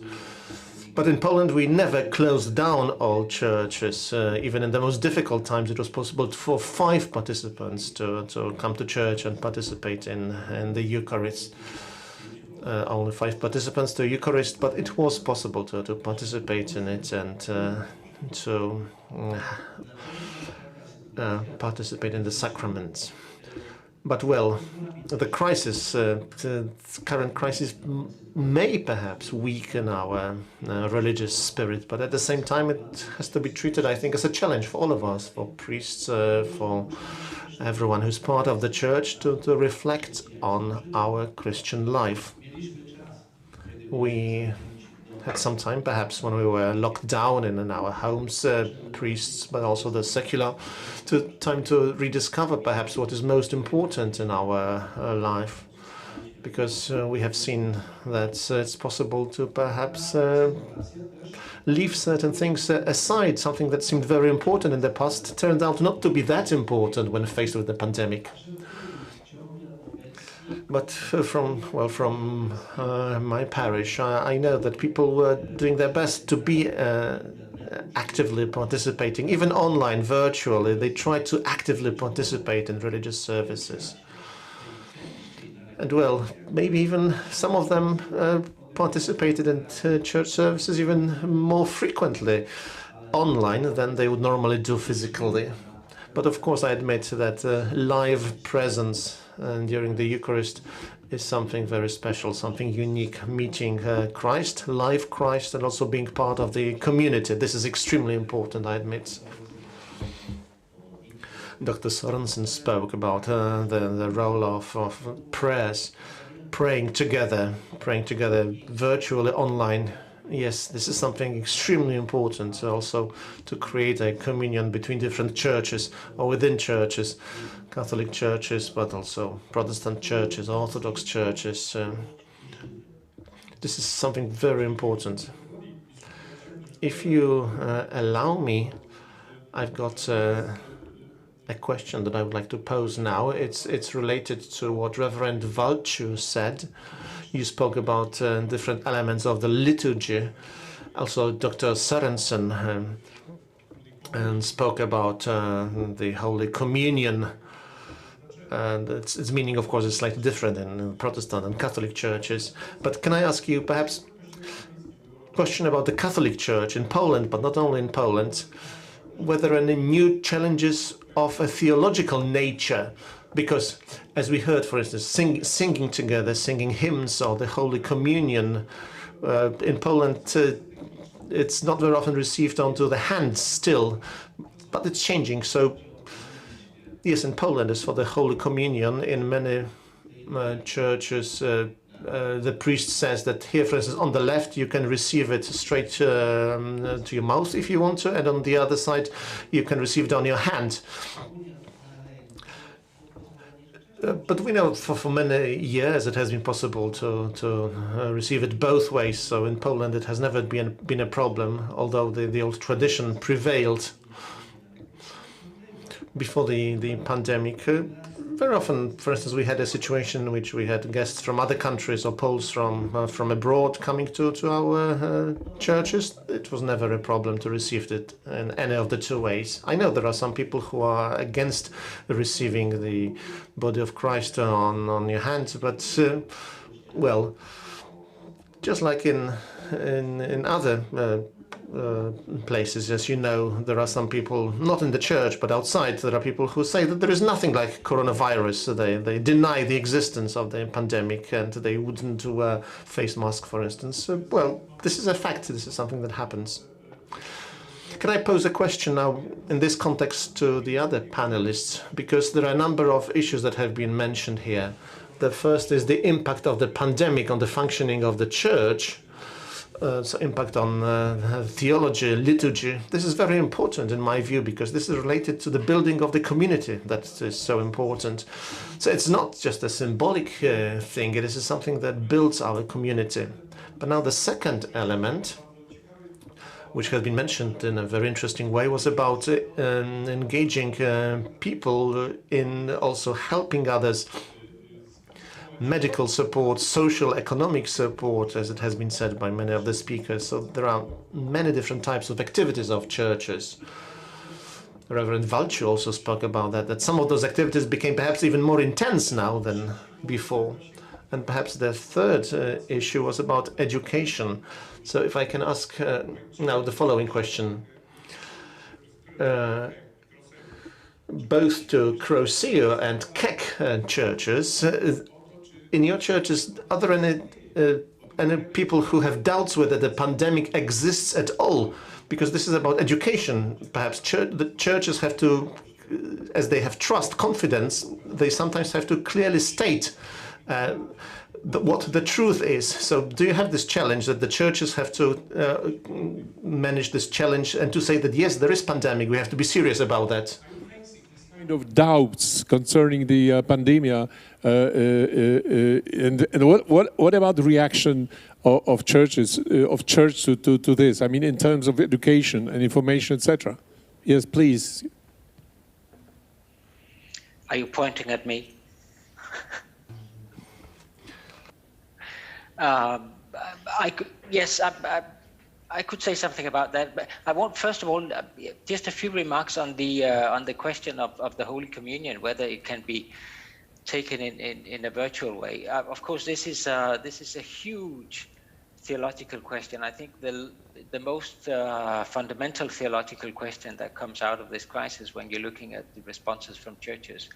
But in Poland, we never closed down all churches. Even in the most difficult times, it was possible for 5 participants to come to church and participate in the Eucharist. Only 5 participants to Eucharist, but it was possible to participate in it. And to participate in the sacraments. But well, the crisis, the current crisis may perhaps weaken our religious spirit, but at the same time it has to be treated, I think, as a challenge for all of us, for priests, for everyone who's part of the church, to reflect on our Christian life. We had some time, perhaps when we were locked down in our homes, priests, but also the secular, time to rediscover perhaps what is most important in our life. Because we have seen that it's possible to perhaps leave certain things aside. Something that seemed very important in the past turned out not to be that important when faced with the pandemic. But from my parish, I know that people were doing their best to be actively participating, even online, virtually. They tried to actively participate in religious services. And well, maybe even some of them participated in church services even more frequently online than they would normally do physically. But of course, I admit that live presence during the Eucharist is something very special, something unique, meeting Christ, live Christ, and also being part of the community. This is extremely important, I admit. Dr. Sorensen spoke about the role of prayers, praying together virtually online. Yes, this is something extremely important, also to create a communion between different churches or within churches, Catholic churches, but also Protestant churches, Orthodox churches. This is something very important. If you allow me, I've got a question that I would like to pose now. It's related to what Reverend Valciu said. You spoke about different elements of the liturgy. Also, Dr. Sorensen spoke about the Holy Communion. And its meaning, of course, is slightly different in Protestant and Catholic churches. But can I ask you perhaps a question about the Catholic Church in Poland, but not only in Poland? Were there any new challenges of a theological nature? Because, as we heard, for instance, singing together, singing hymns or the Holy Communion, in Poland, it's not very often received onto the hands still, but it's changing. So, yes, in Poland, as for the Holy Communion, in many churches, the priest says that here, for instance, on the left, you can receive it straight to your mouth if you want to, and on the other side, you can receive it on your hand. But we know for many years it has been possible to receive it both ways. So in Poland, it has never been a problem, although the old tradition prevailed before the pandemic. Very often, for instance, we had a situation in which we had guests from other countries or Poles from abroad coming to our churches. It was never a problem to receive it in any of the two ways. I know there are some people who are against receiving the body of Christ on your hands, but well, just like in other places, as you know, there are some people, not in the church, but outside, there are people who say that there is nothing like coronavirus. They deny the existence of the pandemic and they wouldn't wear face mask, for instance. Well, this is a fact. This is something that happens. Can I pose a question now in this context to the other panelists? Because there are a number of issues that have been mentioned here. The first is the impact of the pandemic on the functioning of the church. So impact on theology, liturgy. This is very important in my view because this is related to the building of the community that is so important. So it's not just a symbolic thing, it is something that builds our community. But now the second element, which has been mentioned in a very interesting way, was about engaging people in also helping others. Medical support, social, economic support, as it has been said by many of the speakers. So there are many different types of activities of churches. Reverend Valciu also spoke about that some of those activities became perhaps even more intense now than before. And perhaps the third issue was about education. So if I can ask now the following question. both to Crocio and Keck churches. In your churches, are there any people who have doubts whether the pandemic exists at all? Because this is about education. Perhaps the churches have to, as they have trust, confidence, they sometimes have to clearly state what the truth is. So do you have this challenge that the churches have to manage this challenge and to say that, yes, there is pandemic, we have to be serious about that? Kind of doubts concerning the pandemia, and what about the reaction of churches, of church to this? I mean, in terms of education and information, etc. Yes, please. Are you pointing at me? I could say something about that, but I want, first of all, just a few remarks on the question of the Holy Communion, whether it can be taken in a virtual way. Of course, this is a huge theological question. I think the most fundamental theological question that comes out of this crisis when you're looking at the responses from churches.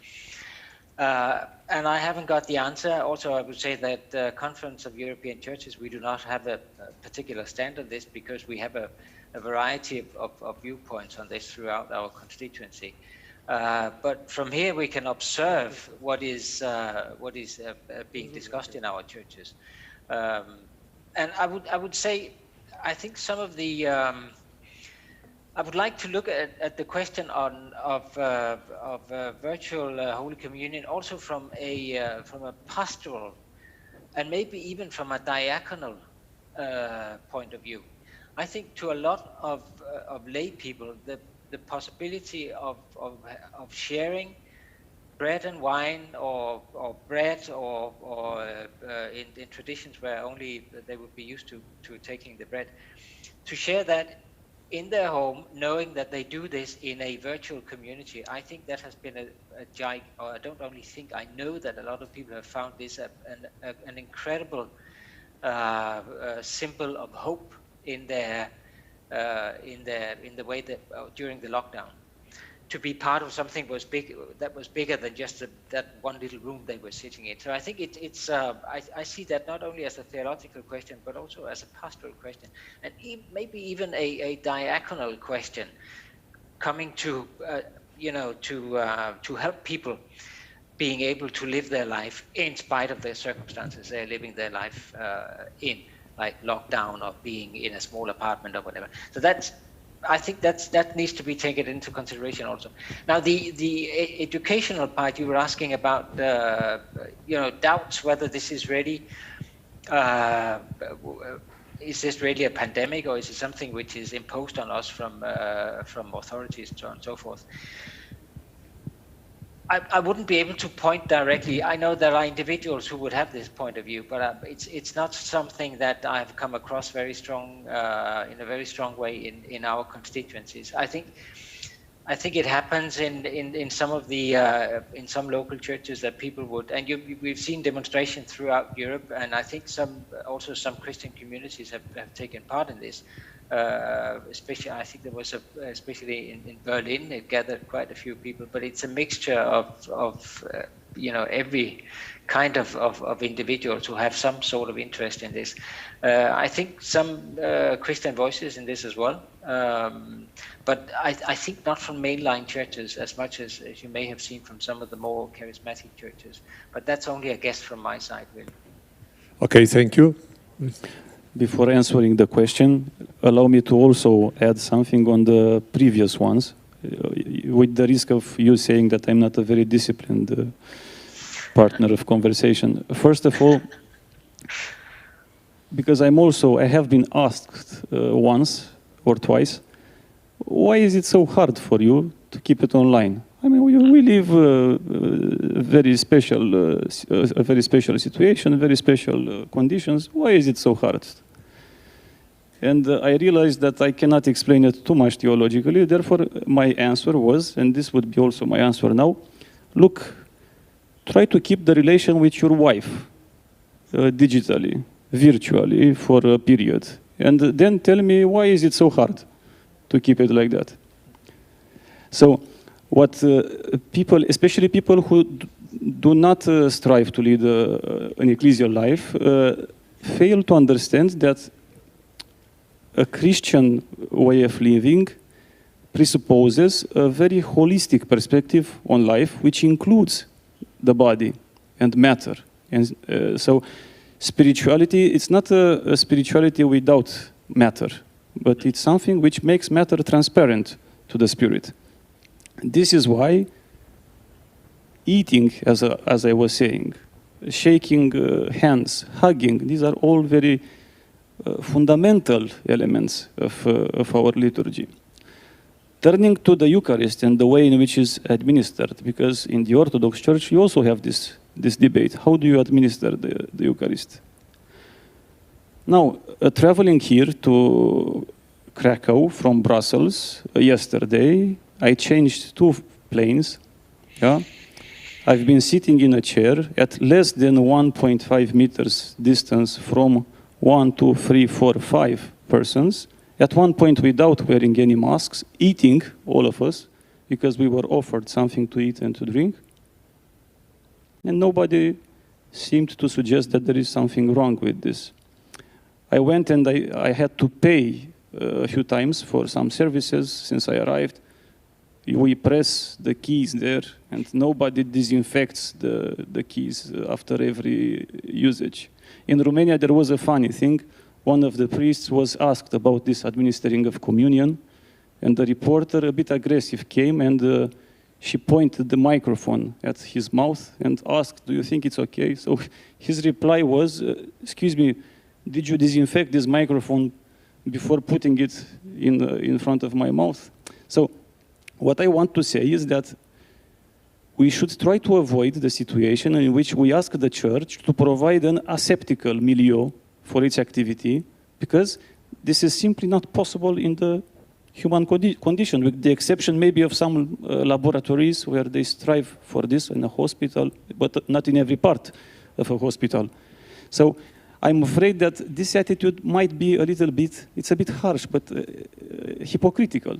And I haven't got the answer. Also, I would say that the Conference of European Churches, we do not have a particular stand on this because we have a variety of viewpoints on this throughout our constituency. But from here, we can observe what is being discussed in our churches. And I would say, I think some of the I would like to look at the question of virtual Holy Communion also from a pastoral and maybe even from a diaconal point of view. I think to a lot of lay people, the possibility of sharing bread and wine or bread or in traditions where only they would be used to taking the bread, to share that in their home, knowing that they do this in a virtual community. I think that has been or I don't only think, I know that a lot of people have found this an incredible symbol of hope in the way that during the lockdown, to be part of something that was bigger than just that one little room they were sitting in. So I think I see that not only as a theological question, but also as a pastoral question, and maybe even a diaconal question, coming to to help people being able to live their life in spite of their circumstances they're living their life in, like lockdown or being in a small apartment or whatever. So I think that needs to be taken into consideration also. Now, the educational part, you were asking about, doubts whether this is really, is this really a pandemic, or is it something which is imposed on us from authorities and so on and so forth. I wouldn't be able to point directly. I know there are individuals who would have this point of view, but it's not something that I've come across very strong in a very strong way in our constituencies. I think it happens in some of the in some local churches that people would, and we've seen demonstrations throughout Europe, and I think some Christian communities have taken part in this. Especially, I think there was especially in Berlin, it gathered quite a few people. But it's a mixture of every kind of individuals who have some sort of interest in this. I think some Christian voices in this as well, but I think not from mainline churches as much as you may have seen from some of the more charismatic churches. But that's only a guess from my side, really. Okay, thank you. Before answering the question, allow me to also add something on the previous ones, with the risk of you saying that I'm not a very disciplined partner of conversation. First of all, because I have been asked once or twice, why is it so hard for you to keep it online? I mean, we live a very special situation, very special conditions. Why is it so hard? And I realized that I cannot explain it too much theologically. Therefore, my answer was, and this would be also my answer now, look, try to keep the relation with your wife digitally, virtually, for a period. And then tell me, why is it so hard to keep it like that? So what people, especially people who do not strive to lead an ecclesial life, fail to understand that a Christian way of living presupposes a very holistic perspective on life, which includes the body and matter. And so spirituality, it's not a spirituality without matter, but it's something which makes matter transparent to the spirit. This is why eating, as I was saying, shaking hands, hugging, these are all very fundamental elements of our liturgy. Turning to the Eucharist and the way in which it's administered, because in the Orthodox Church you also have this debate. How do you administer the Eucharist? Now, traveling here to Krakow from Brussels yesterday, I changed 2 planes. Yeah? I've been sitting in a chair at less than 1.5 meters distance from 1, 2, 3, 4, 5 persons, at one point without wearing any masks, eating, all of us, because we were offered something to eat and to drink. And nobody seemed to suggest that there is something wrong with this. I went and I had to pay a few times for some services since I arrived. We press the keys there and nobody disinfects the keys after every usage. In Romania, there was a funny thing. One of the priests was asked about this administering of communion, and the reporter, a bit aggressive, came and she pointed the microphone at his mouth and asked, "Do you think it's okay?" So his reply was, "Excuse me, did you disinfect this microphone before putting it in front of my mouth?" So what I want to say is that we should try to avoid the situation in which we ask the church to provide an aseptical milieu for its activity, because this is simply not possible in the human condition, with the exception maybe of some laboratories where they strive for this in a hospital, but not in every part of a hospital. So I'm afraid that this attitude might be a little bit, it's a bit harsh, but hypocritical.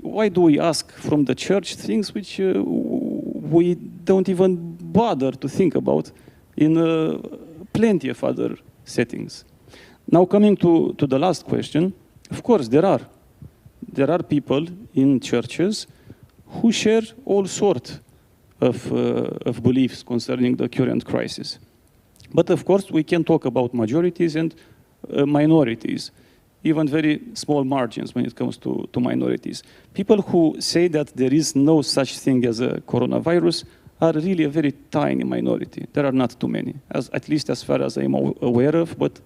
Why do we ask from the church things which we don't even bother to think about in plenty of other settings? Now, coming to the last question, of course there are people in churches who share all sorts of beliefs concerning the current crisis. But of course we can talk about majorities and minorities, even very small margins when it comes to minorities. People who say that there is no such thing as a coronavirus are really a very tiny minority. There are not too many, at least as far as I'm aware of, but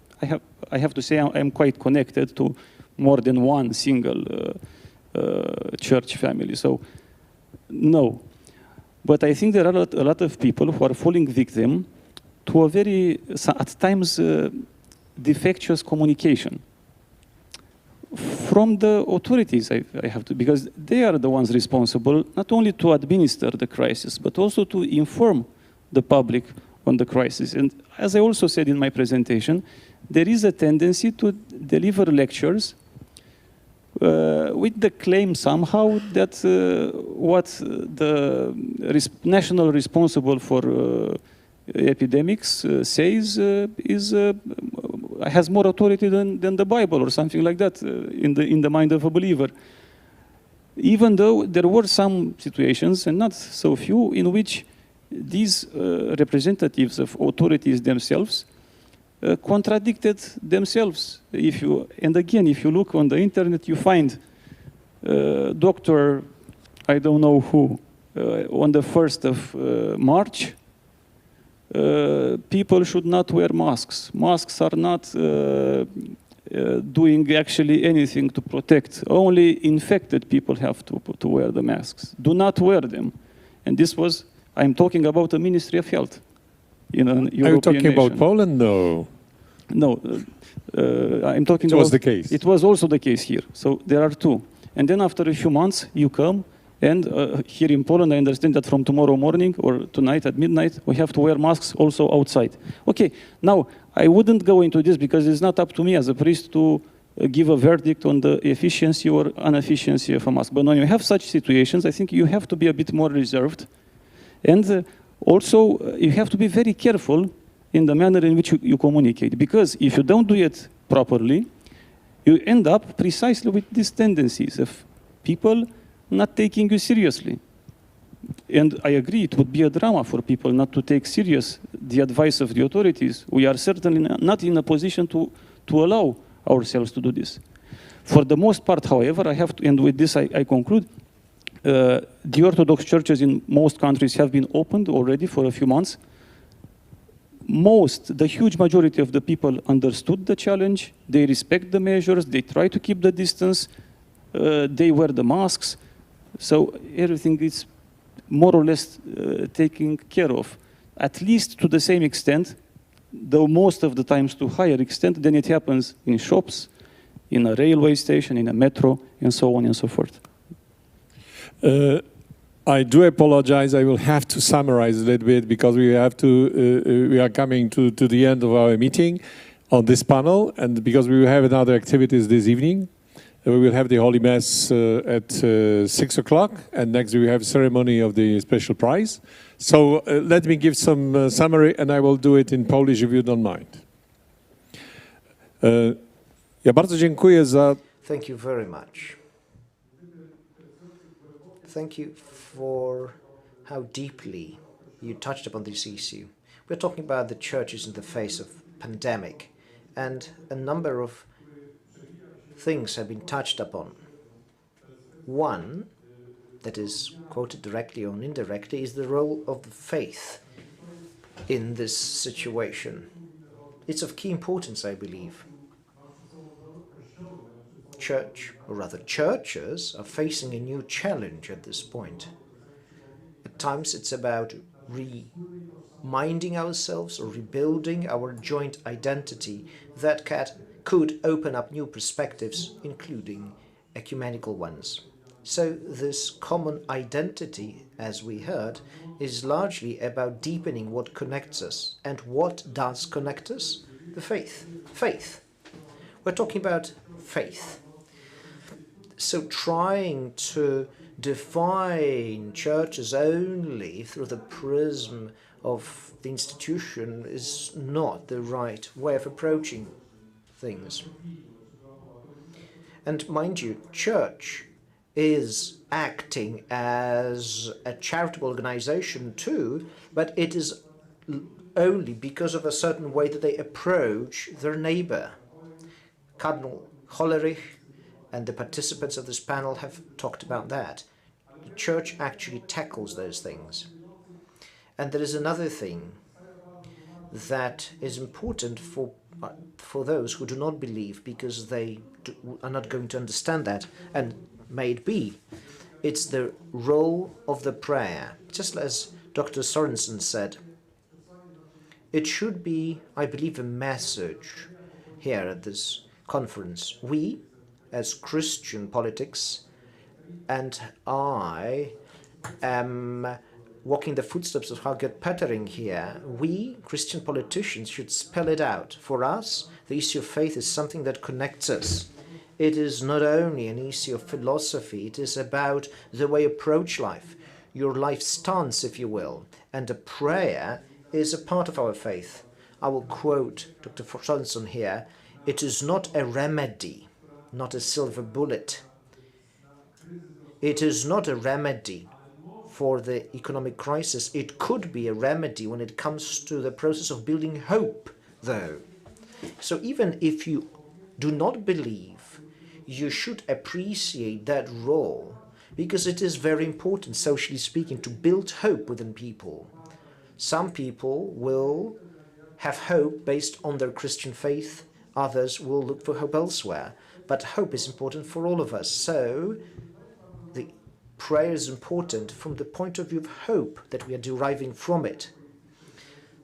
I have to say I'm quite connected to more than one single church family, so no. But I think there are a lot of people who are falling victim to a very, at times, defectuous communication from the authorities, I have to, because they are the ones responsible not only to administer the crisis, but also to inform the public on the crisis. And as I also said in my presentation, there is a tendency to deliver lectures with the claim somehow that what the national responsible for epidemics says has more authority than the Bible or something like that in the mind of a believer. Even though there were some situations, and not so few, in which these representatives of authorities themselves contradicted themselves. And again, if you look on the internet, you find Dr. I don't know who, on the 1st of March, people should not wear masks. Masks are not doing actually anything to protect. Only infected people have to wear the masks. Do not wear them. And this was, I'm talking about the Ministry of Health in an European Are you talking nation. about Poland? No. No, I'm talking about... It was the case. It was also the case here. So there are two. And then after a few months, you come, and here in Poland, I understand that from tomorrow morning or tonight at midnight, we have to wear masks also outside. Okay, now, I wouldn't go into this because it's not up to me as a priest to give a verdict on the efficiency or inefficiency of a mosque. But when you have such situations, I think you have to be a bit more reserved. And also, you have to be very careful in the manner in which you communicate. Because if you don't do it properly, you end up precisely with these tendencies of people not taking you seriously. And I agree, it would be a drama for people not to take serious the advice of the authorities. We are certainly not in a position to allow ourselves to do this. For the most part, however, I have to, and with this I conclude, the Orthodox churches in most countries have been opened already for a few months. The huge majority of the people understood the challenge, they respect the measures, they try to keep the distance, they wear the masks, so everything is more or less taken care of, at least to the same extent, though most of the times to higher extent than it happens in shops, in a railway station, in a metro, and so on and so forth. I do apologize. I will have to summarize a little bit because we are coming to the end of our meeting on this panel, and because we will have another activities this evening. We will have the Holy Mass at 6 o'clock, and next we have ceremony of the special prize. So let me give some summary, and I will do it in Polish if you don't mind. Ja bardzo dziękuję za... Thank you very much. Thank you for how deeply you touched upon this issue. We're talking about the churches in the face of pandemic, and a number of things have been touched upon. One, that is quoted directly or indirectly, is the role of the faith in this situation. It's of key importance, I believe. Church, or rather churches, are facing a new challenge at this point. At times it's about reminding ourselves or rebuilding our joint identity that could open up new perspectives, including ecumenical ones. So this common identity, as we heard, is largely about deepening what connects us. And what does connect us? The faith. Faith. We're talking about faith. So trying to define churches only through the prism of the institution is not the right way of approaching things. And mind you, church is acting as a charitable organization too, but it is only because of a certain way that they approach their neighbor. Cardinal Hollerich and the participants of this panel have talked about that. The church actually tackles those things. And there is another thing that is important for those who do not believe, because they are not going to understand that, and may it be, it's the role of the prayer. Just as Dr. Sorensen said, it should be, I believe, a message here at this conference. We, as Christian politics, and I am walking the footsteps of Hargert Pöttering here, we, Christian politicians, should spell it out. For us, the issue of faith is something that connects us. It is not only an issue of philosophy, it is about the way you approach life, your life stance, if you will, and a prayer is a part of our faith. I will quote Dr. Sorensen here, it is not a remedy, not a silver bullet. It is not a remedy for the economic crisis. It could be a remedy when it comes to the process of building hope, though. So even if you do not believe, you should appreciate that role, because it is very important, socially speaking, to build hope within people. Some people will have hope based on their Christian faith, others will look for hope elsewhere. But hope is important for all of us. So the prayer is important from the point of view of hope that we are deriving from it.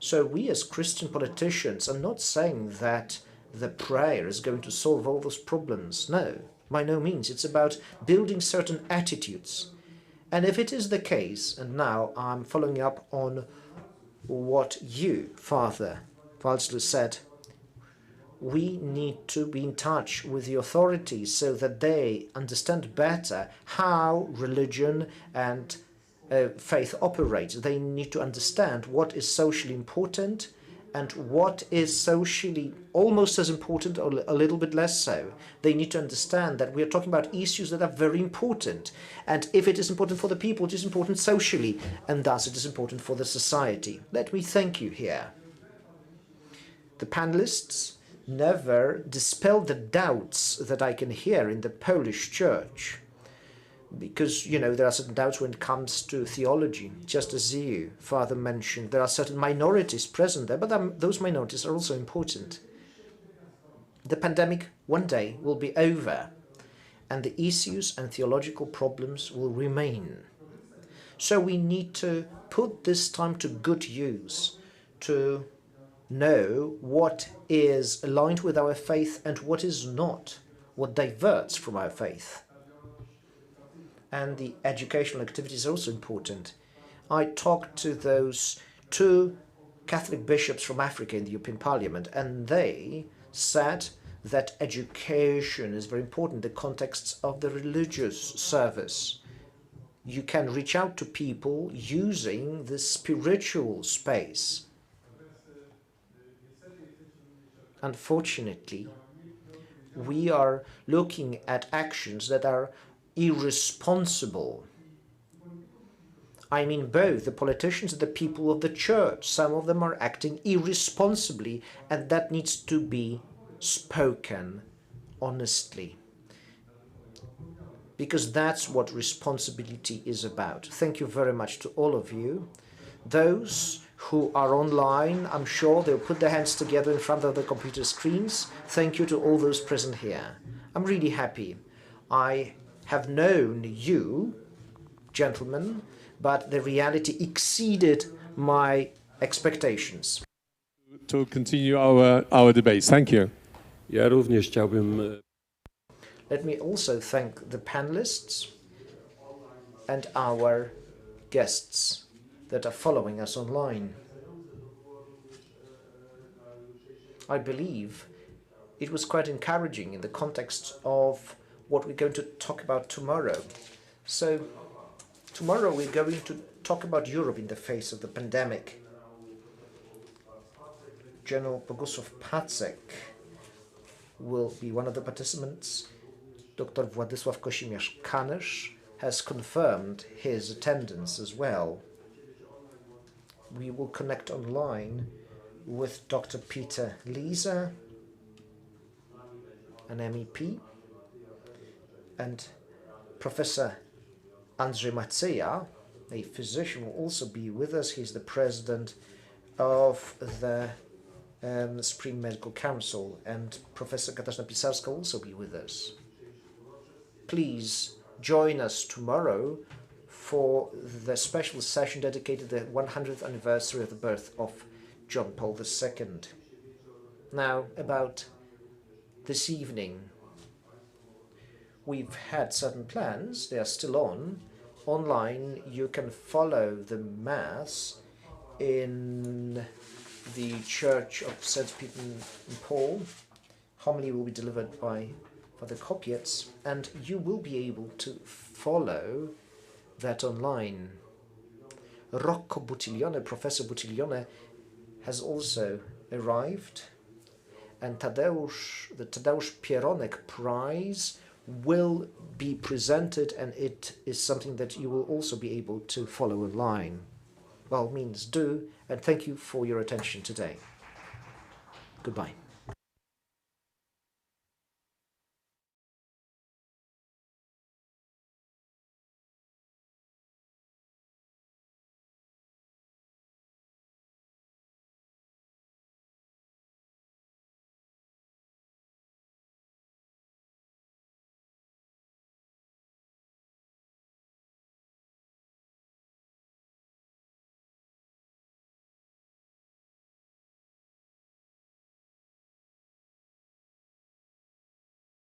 So we as Christian politicians are not saying that the prayer is going to solve all those problems. No, by no means. It's about building certain attitudes. And if it is the case, and now I'm following up on what you, Father Walsler, said, we need to be in touch with the authorities so that they understand better how religion and faith operates. They need to understand what is socially important and what is socially almost as important or a little bit less so. They need to understand that we are talking about issues that are very important. And if it is important for the people, it is important socially, and thus it is important for the society. Let me thank you here. The panelists never dispel the doubts that I can hear in the Polish church. Because, there are certain doubts when it comes to theology, just as you, Father, mentioned. There are certain minorities present there, but those minorities are also important. The pandemic one day will be over, and the issues and theological problems will remain. So we need to put this time to good use, to know what is aligned with our faith and what is not, what diverts from our faith. And the educational activities are also important. I talked to those 2 Catholic bishops from Africa in the European Parliament, and they said that education is very important in the context of the religious service. You can reach out to people using the spiritual space. Unfortunately, we are looking at actions that are irresponsible. I mean both the politicians and the people of the church. Some of them are acting irresponsibly, and that needs to be spoken honestly. Because that's what responsibility is about. Thank you very much to all of you. Those who are online, I'm sure they'll put their hands together in front of the computer screens. Thank you to all those present here. I'm really happy. I have known you, gentlemen, but the reality exceeded my expectations. To continue our debate. Thank you. Ja również chciałbym. Let me also thank the panelists and our guests that are following us online. I believe it was quite encouraging in the context of what we're going to talk about tomorrow. So tomorrow we're going to talk about Europe in the face of the pandemic. General Bogusław Pacek will be one of the participants. Dr. Władysław Kosimiarz-Kamysz has confirmed his attendance as well. We will connect online with Dr. Peter Liese, an MEP, and Professor Andrzej Maceja, a physician, will also be with us. He's the president of the Supreme Medical Council, and Professor Katarzyna Pisarska will also be with us. Please join us tomorrow for the special session dedicated to the 100th anniversary of the birth of John Paul II. Now, about this evening. We've had certain plans, they are still on. Online, you can follow the Mass in the Church of St. Peter and Paul. Homily will be delivered by Father Kopiec, and you will be able to follow that online. Rocco Buttiglione, Professor Buttiglione, has also arrived, and the Tadeusz Pieronek Prize will be presented, and it is something that you will also be able to follow online. By all means do, and thank you for your attention today. Goodbye.